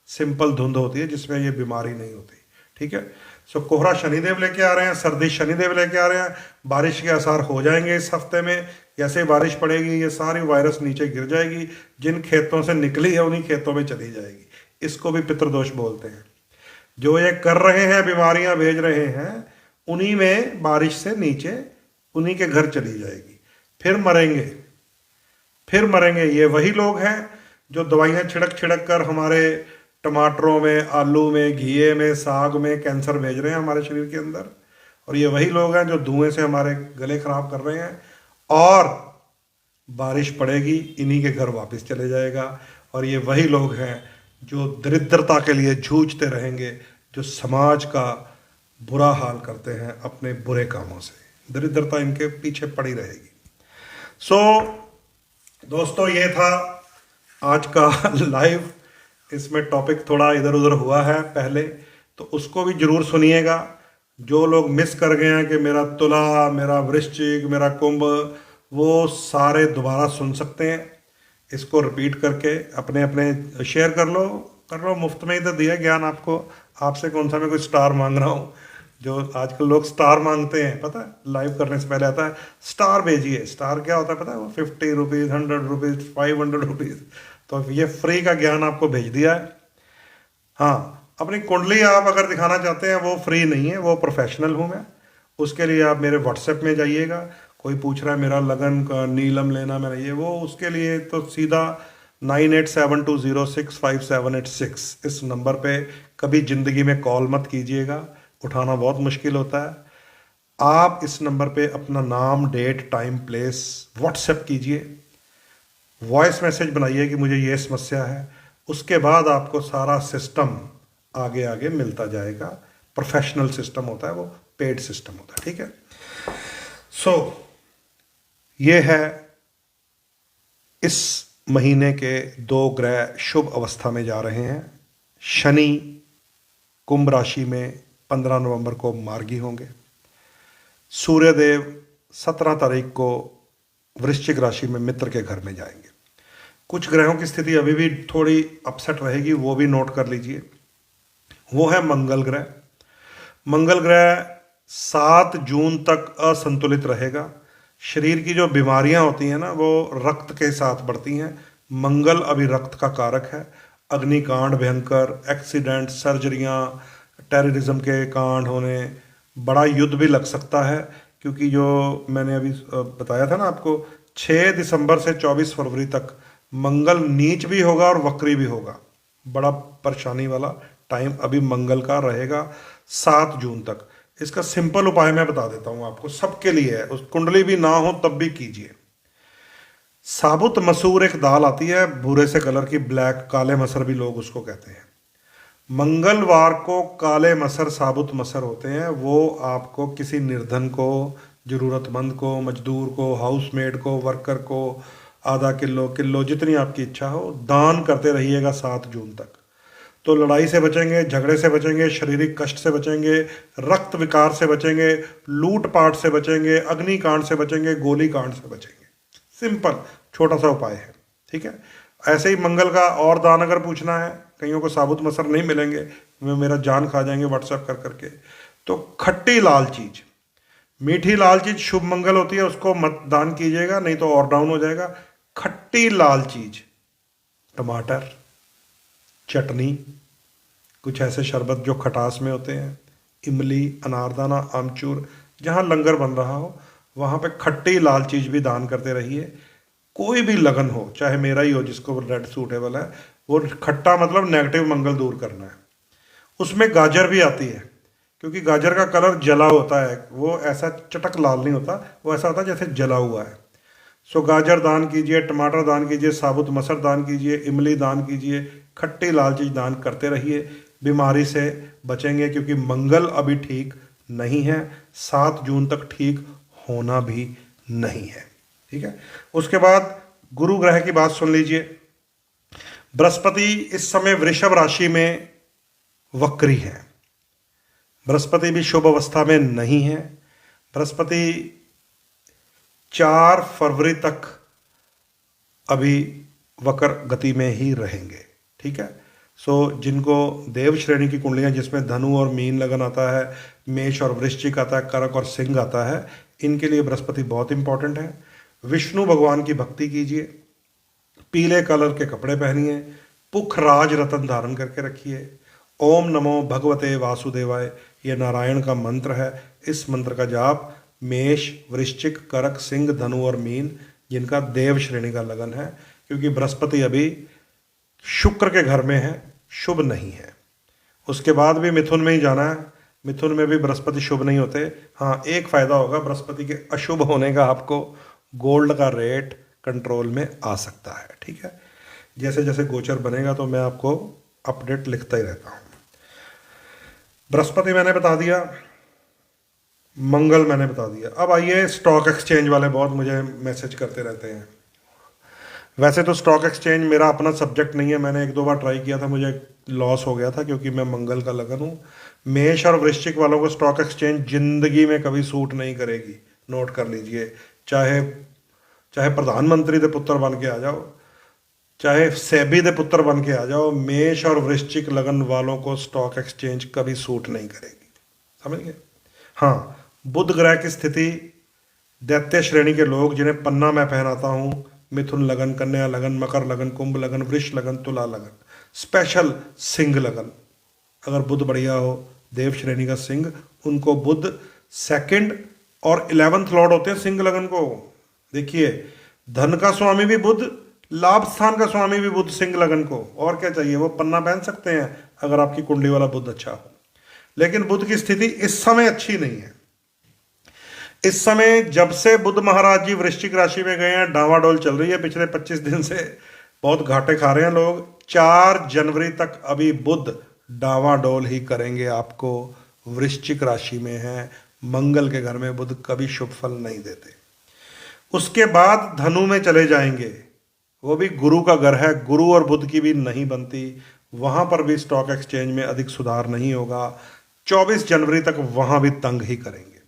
सिंपल धुंध होती है जिसमें ये बीमारी नहीं होती, ठीक है। कोहरा शनिदेव लेके आ रहे हैं, सर्दी शनिदेव लेके आ रहे हैं। बारिश के आसार हो जाएंगे इस हफ्ते में। जैसे बारिश पड़ेगी ये सारी वायरस नीचे गिर जाएगी, जिन खेतों से निकली है उन्हीं खेतों में चली जाएगी। इसको भी पितृदोष बोलते हैं। जो ये कर रहे हैं, बीमारियां भेज रहे हैं, उन्हीं में बारिश से नीचे उन्हीं के घर चली जाएगी। फिर मरेंगे, फिर मरेंगे। ये वही लोग हैं जो दवाइयां छिड़क छिड़क कर हमारे टमाटरों में, आलू में, घिए में, साग में कैंसर भेज रहे हैं हमारे शरीर के अंदर। और ये वही लोग हैं जो धुएं से हमारे गले खराब कर रहे हैं। और बारिश पड़ेगी, इन्हीं के घर वापस चले जाएगा। और ये वही लोग हैं जो दरिद्रता के लिए जूझते रहेंगे, जो समाज का बुरा हाल करते हैं अपने बुरे कामों से। दरिद्रता इनके पीछे पड़ी रहेगी। दोस्तों, ये था आज का लाइव। इसमें टॉपिक थोड़ा इधर उधर हुआ है पहले, तो उसको भी जरूर सुनिएगा। जो लोग मिस कर गए हैं कि मेरा तुला, मेरा वृश्चिक, मेरा कुंभ, वो सारे दोबारा सुन सकते हैं। इसको रिपीट करके अपने अपने शेयर कर लो। मुफ्त में ही तो दिया ज्ञान आपको। आपसे कौन सा मैं कोई स्टार मांग रहा हूँ। जो आजकल लोग स्टार मांगते हैं, पता है, लाइव करने से पहले आता है स्टार भेजिए। स्टार क्या होता है पता है? वो 50 रुपीज़, 100 रुपीज़, 500 रुपीज़। तो ये फ्री का ज्ञान आपको भेज दिया है। हाँ, अपनी कुंडली आप अगर दिखाना चाहते हैं वो फ्री नहीं है, वो प्रोफेशनल हूँ मैं। उसके लिए आप मेरे व्हाट्सएप में जाइएगा। कोई पूछ रहा है मेरा लगन का नीलम लेना, मैंने ये वो, उसके लिए तो सीधा 9872065786 इस नंबर पे कभी ज़िंदगी में कॉल मत कीजिएगा, उठाना बहुत मुश्किल होता है। आप इस नंबर पे अपना नाम, डेट, टाइम, प्लेस व्हाट्सएप कीजिए, वॉइस मैसेज बनाइए कि मुझे ये समस्या है। उसके बाद आपको सारा सिस्टम आगे आगे मिलता जाएगा। प्रोफेशनल सिस्टम होता है, वो पेड सिस्टम होता है, ठीक है। सो ये है इस महीने के 2 ग्रह शुभ अवस्था में जा रहे हैं। शनि कुंभ राशि में 15 नवंबर को मार्गी होंगे। सूर्यदेव 17 तारीख को वृश्चिक राशि में मित्र के घर में जाएंगे। कुछ ग्रहों की स्थिति अभी भी थोड़ी अपसेट रहेगी, वो भी नोट कर लीजिए। वो है मंगल ग्रह। मंगल ग्रह 7 जून तक असंतुलित रहेगा। शरीर की जो बीमारियां होती हैं ना, वो रक्त के साथ बढ़ती हैं। मंगल अभी रक्त का कारक है। अग्निकांड भयंकर, एक्सीडेंट, सर्जरियां, टेररिज्म के कांड होने, बड़ा युद्ध भी लग सकता है। क्योंकि जो मैंने अभी बताया था ना आपको, 6 दिसंबर से 24 फरवरी तक मंगल नीच भी होगा और वक्री भी होगा। बड़ा परेशानी वाला टाइम अभी मंगल का रहेगा 7 जून तक। इसका सिंपल उपाय मैं बता देता हूं आपको, सबके लिए है। उस कुंडली भी ना हो तब भी कीजिए। साबुत मसूर एक दाल आती है भूरे से कलर की, ब्लैक, काले मसर भी लोग उसको कहते हैं। मंगलवार को काले मसर, साबुत मसर होते हैं, वो आपको किसी निर्धन को, जरूरतमंद को, मजदूर को, हाउसमेड को, वर्कर को आधा किलो, किलो, जितनी आपकी इच्छा हो दान करते रहिएगा 7 जून तक। तो लड़ाई से बचेंगे, झगड़े से बचेंगे, शारीरिक कष्ट से बचेंगे, रक्त विकार से बचेंगे, लूटपाट से बचेंगे, अग्निकांड से बचेंगे, गोली कांड से बचेंगे। सिंपल छोटा सा उपाय है, ठीक है। ऐसे ही मंगल का और दान अगर पूछना है, कईयों को साबुत मसर नहीं मिलेंगे, वे मेरा जान खा जाएंगे व्हाट्सएप कर करके, तो खट्टी लाल चीज, मीठी लाल चीज शुभ मंगल होती है, उसको मत दान कीजिएगा, नहीं तो और डाउन हो जाएगा। खट्टी लाल चीज, टमाटर, चटनी, कुछ ऐसे शरबत जो खटास में होते हैं, इमली, अनारदाना, आमचूर, जहां लंगर बन रहा हो वहां पे खट्टी लाल चीज भी दान करते रहिए। कोई भी लगन हो, चाहे मेरा ही हो जिसको रेड सूटेबल है, वो खट्टा मतलब नेगेटिव मंगल दूर करना है। उसमें गाजर भी आती है, क्योंकि गाजर का कलर जला होता है, वो ऐसा चटक लाल नहीं होता, वो ऐसा होता है जैसे जला हुआ है। सो गाजर दान कीजिए, टमाटर दान कीजिए, साबुत मसर दान कीजिए, इमली दान कीजिए, खट्टी लाल चीज दान करते रहिए। बीमारी से बचेंगे, क्योंकि मंगल अभी ठीक नहीं है, 7 जून तक ठीक होना भी नहीं है, ठीक है। उसके बाद गुरु ग्रह की बात सुन लीजिए। बृहस्पति इस समय वृषभ राशि में वक्री है। बृहस्पति भी शुभ अवस्था में नहीं है। बृहस्पति 4 फरवरी तक अभी वक्र गति में ही रहेंगे, ठीक है। सो जिनको देव श्रेणी की कुंडलियां जिसमें धनु और मीन लगन आता है, मेष और वृश्चिक आता है, करक और सिंह आता है, इनके लिए बृहस्पति बहुत इंपॉर्टेंट है। विष्णु भगवान की भक्ति कीजिए, पीले कलर के कपड़े पहनिए, पुखराज रतन धारण करके रखिए। ओम नमो भगवते वासुदेवाय, ये नारायण का मंत्र है। इस मंत्र का जाप मेष, वृश्चिक, करक, सिंह, धनु और मीन जिनका देव श्रेणी का लगन है, क्योंकि बृहस्पति अभी शुक्र के घर में है, शुभ नहीं है। उसके बाद भी मिथुन में ही जाना है। मिथुन में भी बृहस्पति शुभ नहीं होते। हाँ, एक फायदा होगा बृहस्पति के अशुभ होने का, आपको गोल्ड का रेट कंट्रोल में आ सकता है, ठीक है। जैसे जैसे गोचर बनेगा तो मैं आपको अपडेट लिखता ही रहता हूँ। बृहस्पति मैंने बता दिया, मंगल मैंने बता दिया। अब आइए, स्टॉक एक्सचेंज वाले बहुत मुझे मैसेज करते रहते हैं। वैसे तो स्टॉक एक्सचेंज मेरा अपना सब्जेक्ट नहीं है, मैंने 1-2 बार ट्राई किया था, मुझे लॉस हो गया था, क्योंकि मैं मंगल का लगन हूँ। मेष और वृश्चिक वालों को स्टॉक एक्सचेंज जिंदगी में कभी सूट नहीं करेगी, नोट कर लीजिए। चाहे प्रधानमंत्री के पुत्र बन के आ जाओ, चाहे सेबी के पुत्र बन के आ जाओ, मेष और वृश्चिक लगन वालों को स्टॉक एक्सचेंज कभी सूट नहीं करेगी, समझ गए। हाँ, बुध ग्रह की स्थिति, दैत्य श्रेणी के लोग जिन्हें पन्ना मैं पहनाता हूँ, मिथुन लगन, कन्या लगन, मकर लगन, कुंभ लगन, वृष लगन, तुला लगन, स्पेशल सिंह लगन, अगर बुध बढ़िया हो, देव श्रेणी का सिंह, उनको बुध सेकंड और 11th लॉर्ड होते हैं सिंह लगन को। देखिए, धन का स्वामी भी बुध, लाभ स्थान का स्वामी भी बुध सिंह लगन को, और क्या चाहिए, वो पन्ना पहन सकते हैं अगर आपकी कुंडली वाला बुध अच्छा हो। लेकिन बुध की स्थिति इस समय अच्छी नहीं है। इस समय जब से बुध महाराज जी वृश्चिक राशि में गए हैं, डावाडोल चल रही है पिछले 25 दिन से, बहुत घाटे खा रहे हैं लोग। 4 जनवरी तक अभी बुध डावाडोल ही करेंगे आपको। वृश्चिक राशि में है, मंगल के घर में बुध कभी शुभ फल नहीं देते। उसके बाद धनु में चले जाएंगे, वो भी गुरु का घर है, गुरु और बुध की भी नहीं बनती, वहां पर भी स्टॉक एक्सचेंज में अधिक सुधार नहीं होगा। 24 जनवरी तक वहां भी तंग ही करेंगे।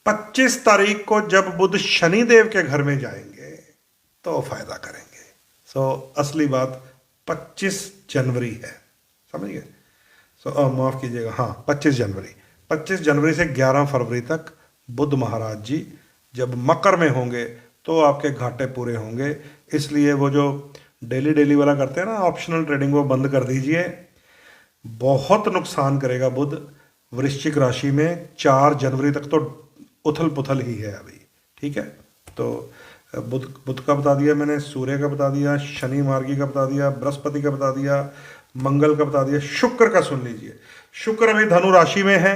25 तारीख को जब बुध शनि देव के घर में जाएंगे तो फायदा करेंगे। असली बात 25 जनवरी है, समझ गए। माफ कीजिएगा, हाँ 25 जनवरी। 25 जनवरी से 11 फरवरी तक बुध महाराज जी जब मकर में होंगे तो आपके घाटे पूरे होंगे। इसलिए वो जो डेली वाला करते हैं ना ऑप्शनल ट्रेडिंग, वो बंद कर दीजिए। बहुत नुकसान करेगा बुध वृश्चिक राशि में। 4 जनवरी तक तो उथल पुथल ही है अभी, ठीक है। तो बुध का बता दिया मैंने, सूर्य का बता दिया, शनि मार्गी का बता दिया, बृहस्पति का बता दिया, मंगल का बता दिया। शुक्र का सुन लीजिए, शुक्र अभी धनु राशि में है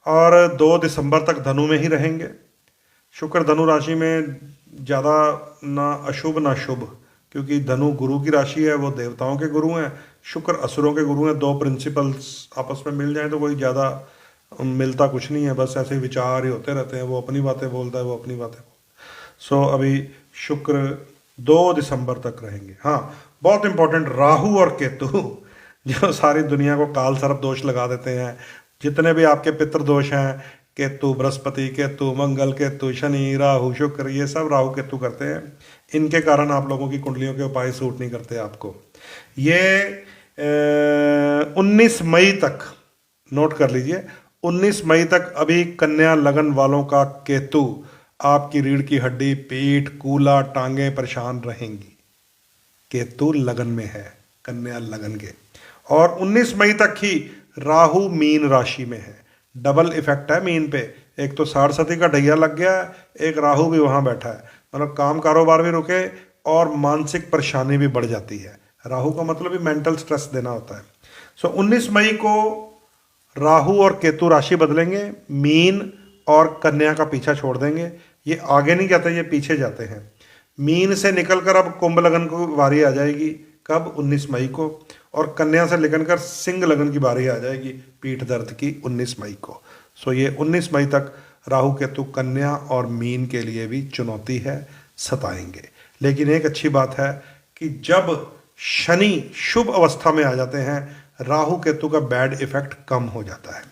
और 2 दिसंबर तक धनु में ही रहेंगे। शुक्र धनु राशि में ज़्यादा ना अशुभ ना शुभ, क्योंकि धनु गुरु की राशि है, वो देवताओं के गुरु हैं, शुक्र असुरों के गुरु हैं। 2 प्रिंसिपल्स आपस में मिल जाएं तो कोई ज़्यादा मिलता कुछ नहीं है, बस ऐसे विचार ही होते रहते हैं। वो अपनी बातें बोलता है, वो अपनी बातें अभी शुक्र 2 दिसंबर तक रहेंगे। हाँ, बहुत इंपॉर्टेंट, राहु और केतु जो सारी दुनिया को काल सर्प दोष लगा देते हैं। जितने भी आपके पितृ दोष हैं, केतु बृहस्पति, केतु मंगल, केतु शनि, राहु शुक्र, ये सब राहु केतु करते हैं। इनके कारण आप लोगों की कुंडलियों के उपाय सूट नहीं करते आपको। ये 19 मई तक नोट कर लीजिए, 19 मई तक अभी कन्या लगन वालों का केतु आपकी रीढ़ की हड्डी, पीठ, कूला, टांगें परेशान रहेंगी। केतु लगन में है, कन्या लगन के। और 19 मई तक ही राहु मीन राशि में है। डबल इफेक्ट है मीन पे, एक तो 60 का ढैया लग गया है, एक राहु भी वहां बैठा है, मतलब काम कारोबार भी रुके और मानसिक परेशानी भी बढ़ जाती है। राहु का मतलब भी मेंटल स्ट्रेस देना होता है। 19 मई को राहु और केतु राशि बदलेंगे, मीन और कन्या का पीछा छोड़ देंगे। ये आगे नहीं जाते, ये पीछे जाते हैं। मीन से निकलकर अब कुंभ लगन को बारी आ जाएगी, कब, 19 मई को। और कन्या से निकलकर सिंह लगन की बारी आ जाएगी, पीठ दर्द की, 19 मई को। ये 19 मई तक राहु केतु कन्या और मीन के लिए भी चुनौती है, सताएंगे। लेकिन एक अच्छी बात है कि जब शनि शुभ अवस्था में आ जाते हैं, राहु केतु का बैड इफेक्ट कम हो जाता है,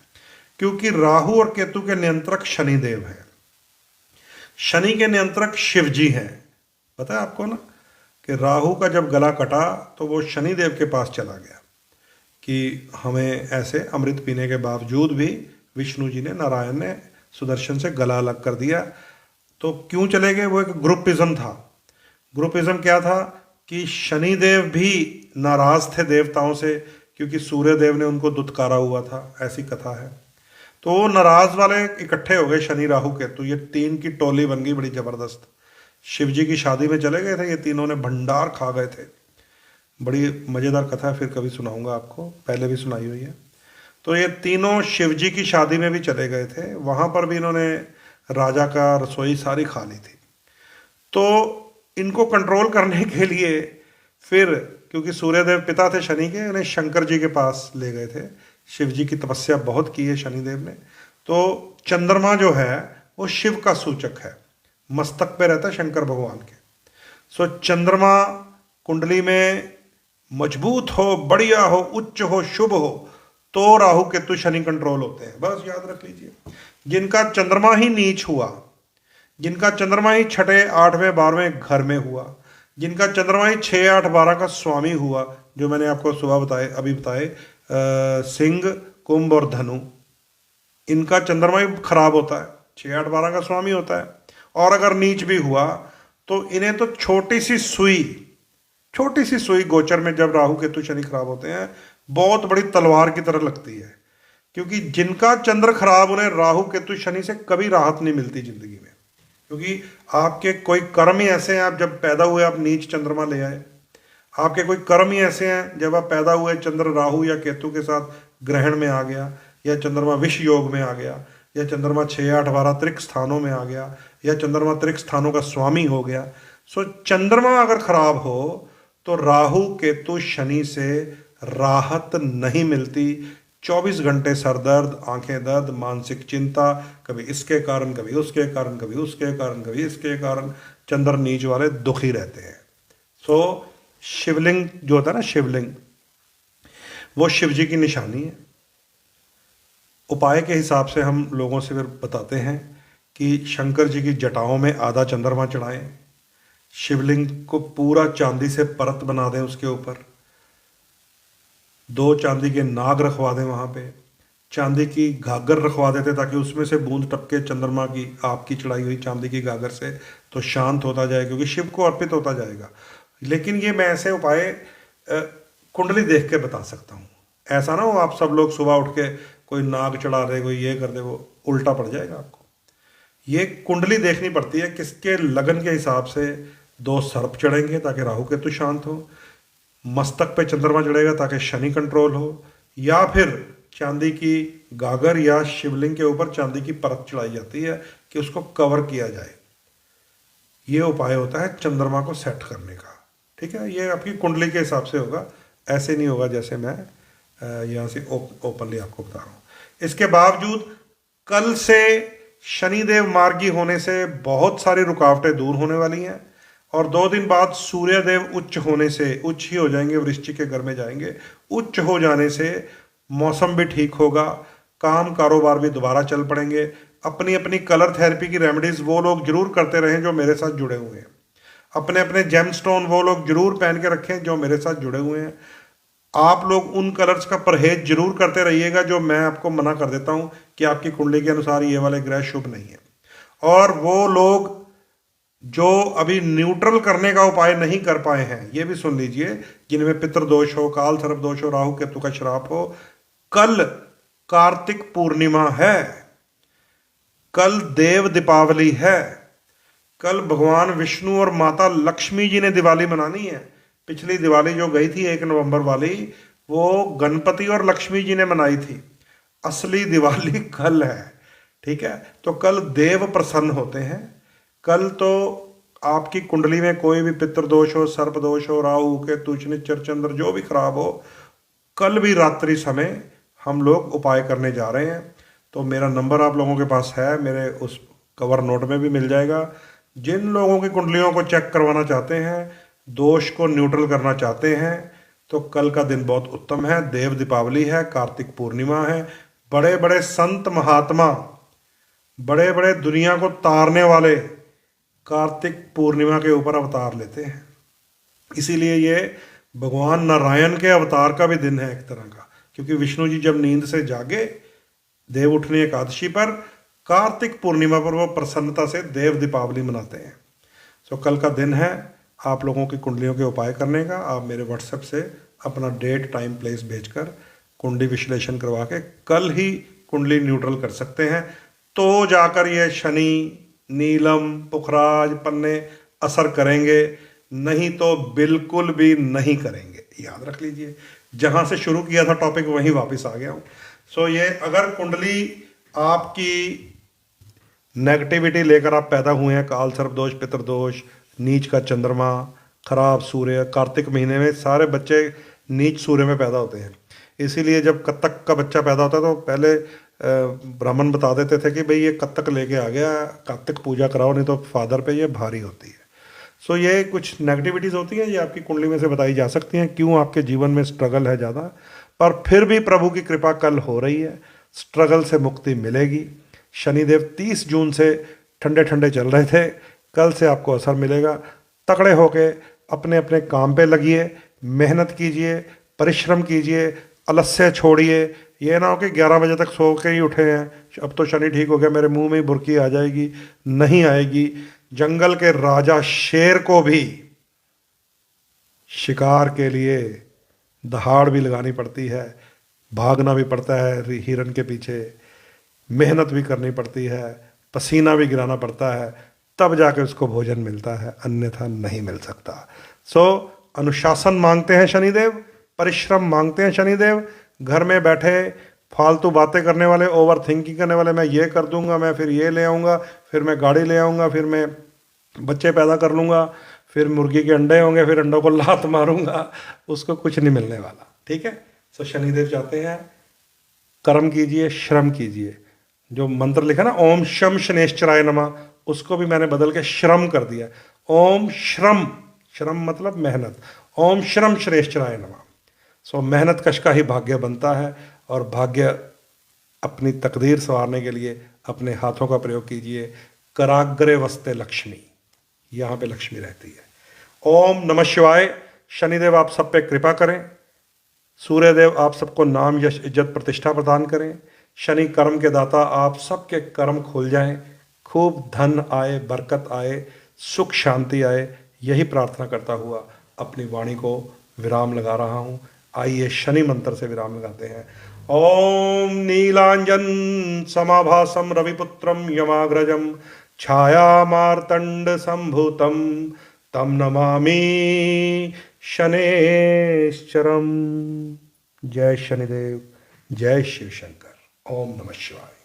क्योंकि राहु और केतु के नियंत्रक शनि देव हैं। शनि के नियंत्रक शिव जी हैं। पता है आपको ना कि राहु का जब गला कटा तो वो शनि देव के पास चला गया कि हमें ऐसे अमृत पीने के बावजूद भी विष्णु जी ने, नारायण ने सुदर्शन से गला अलग कर दिया। तो क्यों चले गए? वो एक ग्रुपिज्म था। ग्रुपिज्म क्या था कि शनि देव भी नाराज थे देवताओं से, क्योंकि सूर्य देव ने उनको दुत्कारा हुआ था, ऐसी कथा है। तो नाराज वाले इकट्ठे हो गए, शनि राहु केतु, ये 3 की टोली बन गई बड़ी जबरदस्त। शिव जी की शादी में चले गए थे ये तीनों, ने भंडार खा गए थे। बड़ी मजेदार कथा है, फिर कभी सुनाऊंगा आपको, पहले भी सुनाई हुई है। तो ये तीनों शिव जी की शादी में भी चले गए थे, वहां पर भी इन्होंने राजा का रसोई सारी खा ली थी। तो इनको कंट्रोल करने के लिए फिर, क्योंकि सूर्यदेव पिता थे शनि के, इन्हें शंकर जी के पास ले गए थे। शिव जी की तपस्या बहुत की है शनिदेव ने। तो चंद्रमा जो है वो शिव का सूचक है, मस्तक पे रहता है शंकर भगवान के। चंद्रमा कुंडली में मजबूत हो, बढ़िया हो, उच्च हो, शुभ हो, तो राहु केतु शनि कंट्रोल होते हैं। बस याद रख लीजिए। जिनका चंद्रमा ही नीच हुआ, जिनका चंद्रमा ही 6, 8वें, 12वें घर में हुआ, जिनका चंद्रमा ही 6, 8, 12 का स्वामी हुआ, जो मैंने आपको सुबह बताए सिंह, कुंभ और धनु, इनका चंद्रमा ही खराब होता है, 6, 8, 12 का स्वामी होता है। और अगर नीच भी हुआ तो इन्हें तो छोटी सी सुई गोचर में, जब राहु केतु शनि खराब होते हैं, बहुत बड़ी तलवार की तरह लगती है, क्योंकि जिनका चंद्र खराब, उन्हें राहु केतु शनि से कभी राहत नहीं मिलती जिंदगी में, क्योंकि आपके कोई कर्म ही ऐसे हैं, आप जब पैदा हुए आप नीच चंद्रमा ले आए, आपके कोई कर्म ही ऐसे हैं जब आप पैदा हुए चंद्र राहु या केतु के साथ ग्रहण में आ गया, या चंद्रमा विष योग में आ गया, या चंद्रमा 6, 8, 12 त्रिक स्थानों में आ गया, या चंद्रमा त्रिक स्थानों का स्वामी हो गया। सो चंद्रमा अगर खराब हो तो राहु केतु शनि से राहत नहीं मिलती। 24 घंटे सर दर्द, आंखें दर्द, मानसिक चिंता, कभी इसके कारण, कभी उसके कारण, कभी उसके कारण, कभी इसके कारण, चंद्र नीच वाले दुखी रहते हैं। सो शिवलिंग जो होता है ना, शिवलिंग वो शिव जी की निशानी है। उपाय के हिसाब से हम लोगों से फिर बताते हैं कि शंकर जी की जटाओं में आधा चंद्रमा चढ़ाएं, शिवलिंग को पूरा चांदी से परत बना दें, उसके ऊपर 2 चांदी के नाग रखवा दें, वहाँ पे चांदी की गागर रखवा देते ताकि उसमें से बूंद टपके चंद्रमा की, आपकी चढ़ाई हुई चांदी की गागर से, तो शांत होता जाए, क्योंकि शिव को अर्पित होता जाएगा। लेकिन ये मैं ऐसे उपाय कुंडली देख के बता सकता हूँ, ऐसा ना हो आप सब लोग सुबह उठ के कोई नाग चढ़ा दे, कोई ये कर दे, वो उल्टा पड़ जाएगा आपको। ये कुंडली देखनी पड़ती है, किसके लगन के हिसाब से 2 सर्प चढ़ेंगे ताकि राहु केतु शांत हो, मस्तक पे चंद्रमा चढ़ेगा ताकि शनि कंट्रोल हो, या फिर चांदी की गागर या शिवलिंग के ऊपर चांदी की परत चढ़ाई जाती है कि उसको कवर किया जाए। ये उपाय होता है चंद्रमा को सेट करने का। ठीक है, ये आपकी कुंडली के हिसाब से होगा, ऐसे नहीं होगा जैसे मैं यहाँ से ओपनली आपको बता रहा हूँ। इसके बावजूद कल से शनिदेव मार्गी होने से बहुत सारी रुकावटें दूर होने वाली हैं, और 2 दिन बाद सूर्यदेव उच्च होने से, उच्च ही हो जाएंगे, वृश्चिक के घर में जाएंगे, उच्च हो जाने से मौसम भी ठीक होगा, काम कारोबार भी दोबारा चल पड़ेंगे। अपनी अपनी कलर थेरेपी की रेमेडीज वो लोग जरूर करते रहें जो मेरे साथ जुड़े हुए हैं, अपने अपने जेमस्टोन वो लोग जरूर पहन के रखें जो मेरे साथ जुड़े हुए हैं। आप लोग उन कलर्स का परहेज जरूर करते रहिएगा जो मैं आपको मना कर देता हूं कि आपकी कुंडली के अनुसार ये वाले ग्रह शुभ नहीं है। और वो लोग जो अभी न्यूट्रल करने का उपाय नहीं कर पाए हैं, ये भी सुन लीजिए, जिनमें पितृदोष हो, काल सर्प दोष हो, राहु केतु का श्राप हो, कल कार्तिक पूर्णिमा है, कल देव दीपावली है, कल भगवान विष्णु और माता लक्ष्मी जी ने दिवाली मनानी है। पिछली दिवाली जो गई थी 1 नवंबर वाली, वो गणपति और लक्ष्मी जी ने मनाई थी, असली दिवाली कल है। ठीक है, तो कल देव प्रसन्न होते हैं। कल तो आपकी कुंडली में कोई भी पितृदोष हो, सर्प दोष हो, राहु केतु शनिचर चंद्र जो भी खराब हो, कल भी रात्रि समय हम लोग उपाय करने जा रहे हैं। तो मेरा नंबर आप लोगों के पास है, मेरे उस कवर नोट में भी मिल जाएगा। जिन लोगों की कुंडलियों को चेक करवाना चाहते हैं, दोष को न्यूट्रल करना चाहते हैं, तो कल का दिन बहुत उत्तम है। देव दीपावली है, कार्तिक पूर्णिमा है, बड़े बड़े संत महात्मा, बड़े बड़े दुनिया को तारने वाले कार्तिक पूर्णिमा के ऊपर अवतार लेते हैं। इसीलिए ये भगवान नारायण के अवतार का भी दिन है एक तरह का, क्योंकि विष्णु जी जब नींद से जागे देव उठनी एकादशी पर, कार्तिक पूर्णिमा पर वो प्रसन्नता से देव दीपावली मनाते हैं। सो कल का दिन है आप लोगों की कुंडलियों के उपाय करने का। आप मेरे व्हाट्सएप से अपना डेट, टाइम, प्लेस भेजकर कुंडली विश्लेषण करवा के कल ही कुंडली न्यूट्रल कर सकते हैं, तो जाकर ये शनि, नीलम, पुखराज, पन्ने असर करेंगे, नहीं तो बिल्कुल भी नहीं करेंगे। याद रख लीजिए, जहां से शुरू किया था टॉपिक वहीं वापस आ गया हूं। सो ये अगर कुंडली आपकी नेगेटिविटी लेकर आप पैदा हुए हैं, काल सर्प दोष, पितृदोष, नीच का चंद्रमा, खराब सूर्य, कार्तिक महीने में सारे बच्चे नीच सूर्य में पैदा होते हैं। इसीलिए जब कत्तक का बच्चा पैदा होता है तो पहले ब्राह्मण बता देते थे कि भाई ये कत्तक लेके आ गया, कार्तिक पूजा कराओ, नहीं तो फादर पे ये भारी होती है। सो ये कुछ नेगेटिविटीज़ होती हैं, ये आपकी कुंडली में से बताई जा सकती हैं, क्यों आपके जीवन में स्ट्रगल है ज़्यादा, पर फिर भी प्रभु की कृपा कल हो रही है, स्ट्रगल से मुक्ति मिलेगी। शनिदेव 30 जून से ठंडे ठंडे चल रहे थे, कल से आपको असर मिलेगा। तकड़े होके अपने अपने काम पे लगिए, मेहनत कीजिए, परिश्रम कीजिए, आलस्य छोड़िए। ये ना हो कि 11 बजे तक सो के ही उठे हैं, अब तो शनि ठीक हो गया, मेरे मुंह में ही बुरकी आ जाएगी, नहीं आएगी। जंगल के राजा शेर को भी शिकार के लिए दहाड़ भी लगानी पड़ती है, भागना भी पड़ता है हिरन के पीछे, मेहनत भी करनी पड़ती है, पसीना भी गिराना पड़ता है, तब जाके उसको भोजन मिलता है, अन्यथा नहीं मिल सकता। सो अनुशासन मांगते हैं शनिदेव, परिश्रम मांगते हैं शनिदेव। घर में बैठे फालतू बातें करने वाले, ओवर थिंकिंग करने वाले, मैं ये कर दूंगा, मैं फिर ये ले आऊँगा, फिर मैं गाड़ी ले आऊँगा, फिर मैं बच्चे पैदा कर लूँगा, फिर मुर्गी के अंडे होंगे, फिर अंडों को लात मारूंगा, उसको कुछ नहीं मिलने वाला। ठीक है। सो शनिदेव चाहते हैं कर्म कीजिए, श्रम कीजिए। जो मंत्र लिखा ना ओम शम शनेश्चराय नमः, उसको भी मैंने बदल के श्रम कर दिया। ओम श्रम, श्रम मतलब मेहनत, ओम श्रम शनेश्चराय नमः। सो मेहनत कश का ही भाग्य बनता है, और भाग्य अपनी तकदीर संवारने के लिए अपने हाथों का प्रयोग कीजिए। कराग्रे वस्ते लक्ष्मी, यहाँ पे लक्ष्मी रहती है। ओम नमः शिवाय। शनिदेव आप सब पे कृपा करें, सूर्यदेव आप सबको नाम यश इज्जत प्रतिष्ठा प्रदान करें, शनि कर्म के दाता आप सबके कर्म खुल जाएं, खूब धन आए, बरकत आए, सुख शांति आए, यही प्रार्थना करता हुआ अपनी वाणी को विराम लगा रहा हूँ। आइए शनि मंत्र से विराम लगाते हैं। ओम नीलांजन समाभासम रविपुत्रम यमाग्रजम छाया मार्तंड संभूतम तम नमामि शनेश्चरम। जय शनिदेव, जय शिव शंकर। ओम नमः शिवाय।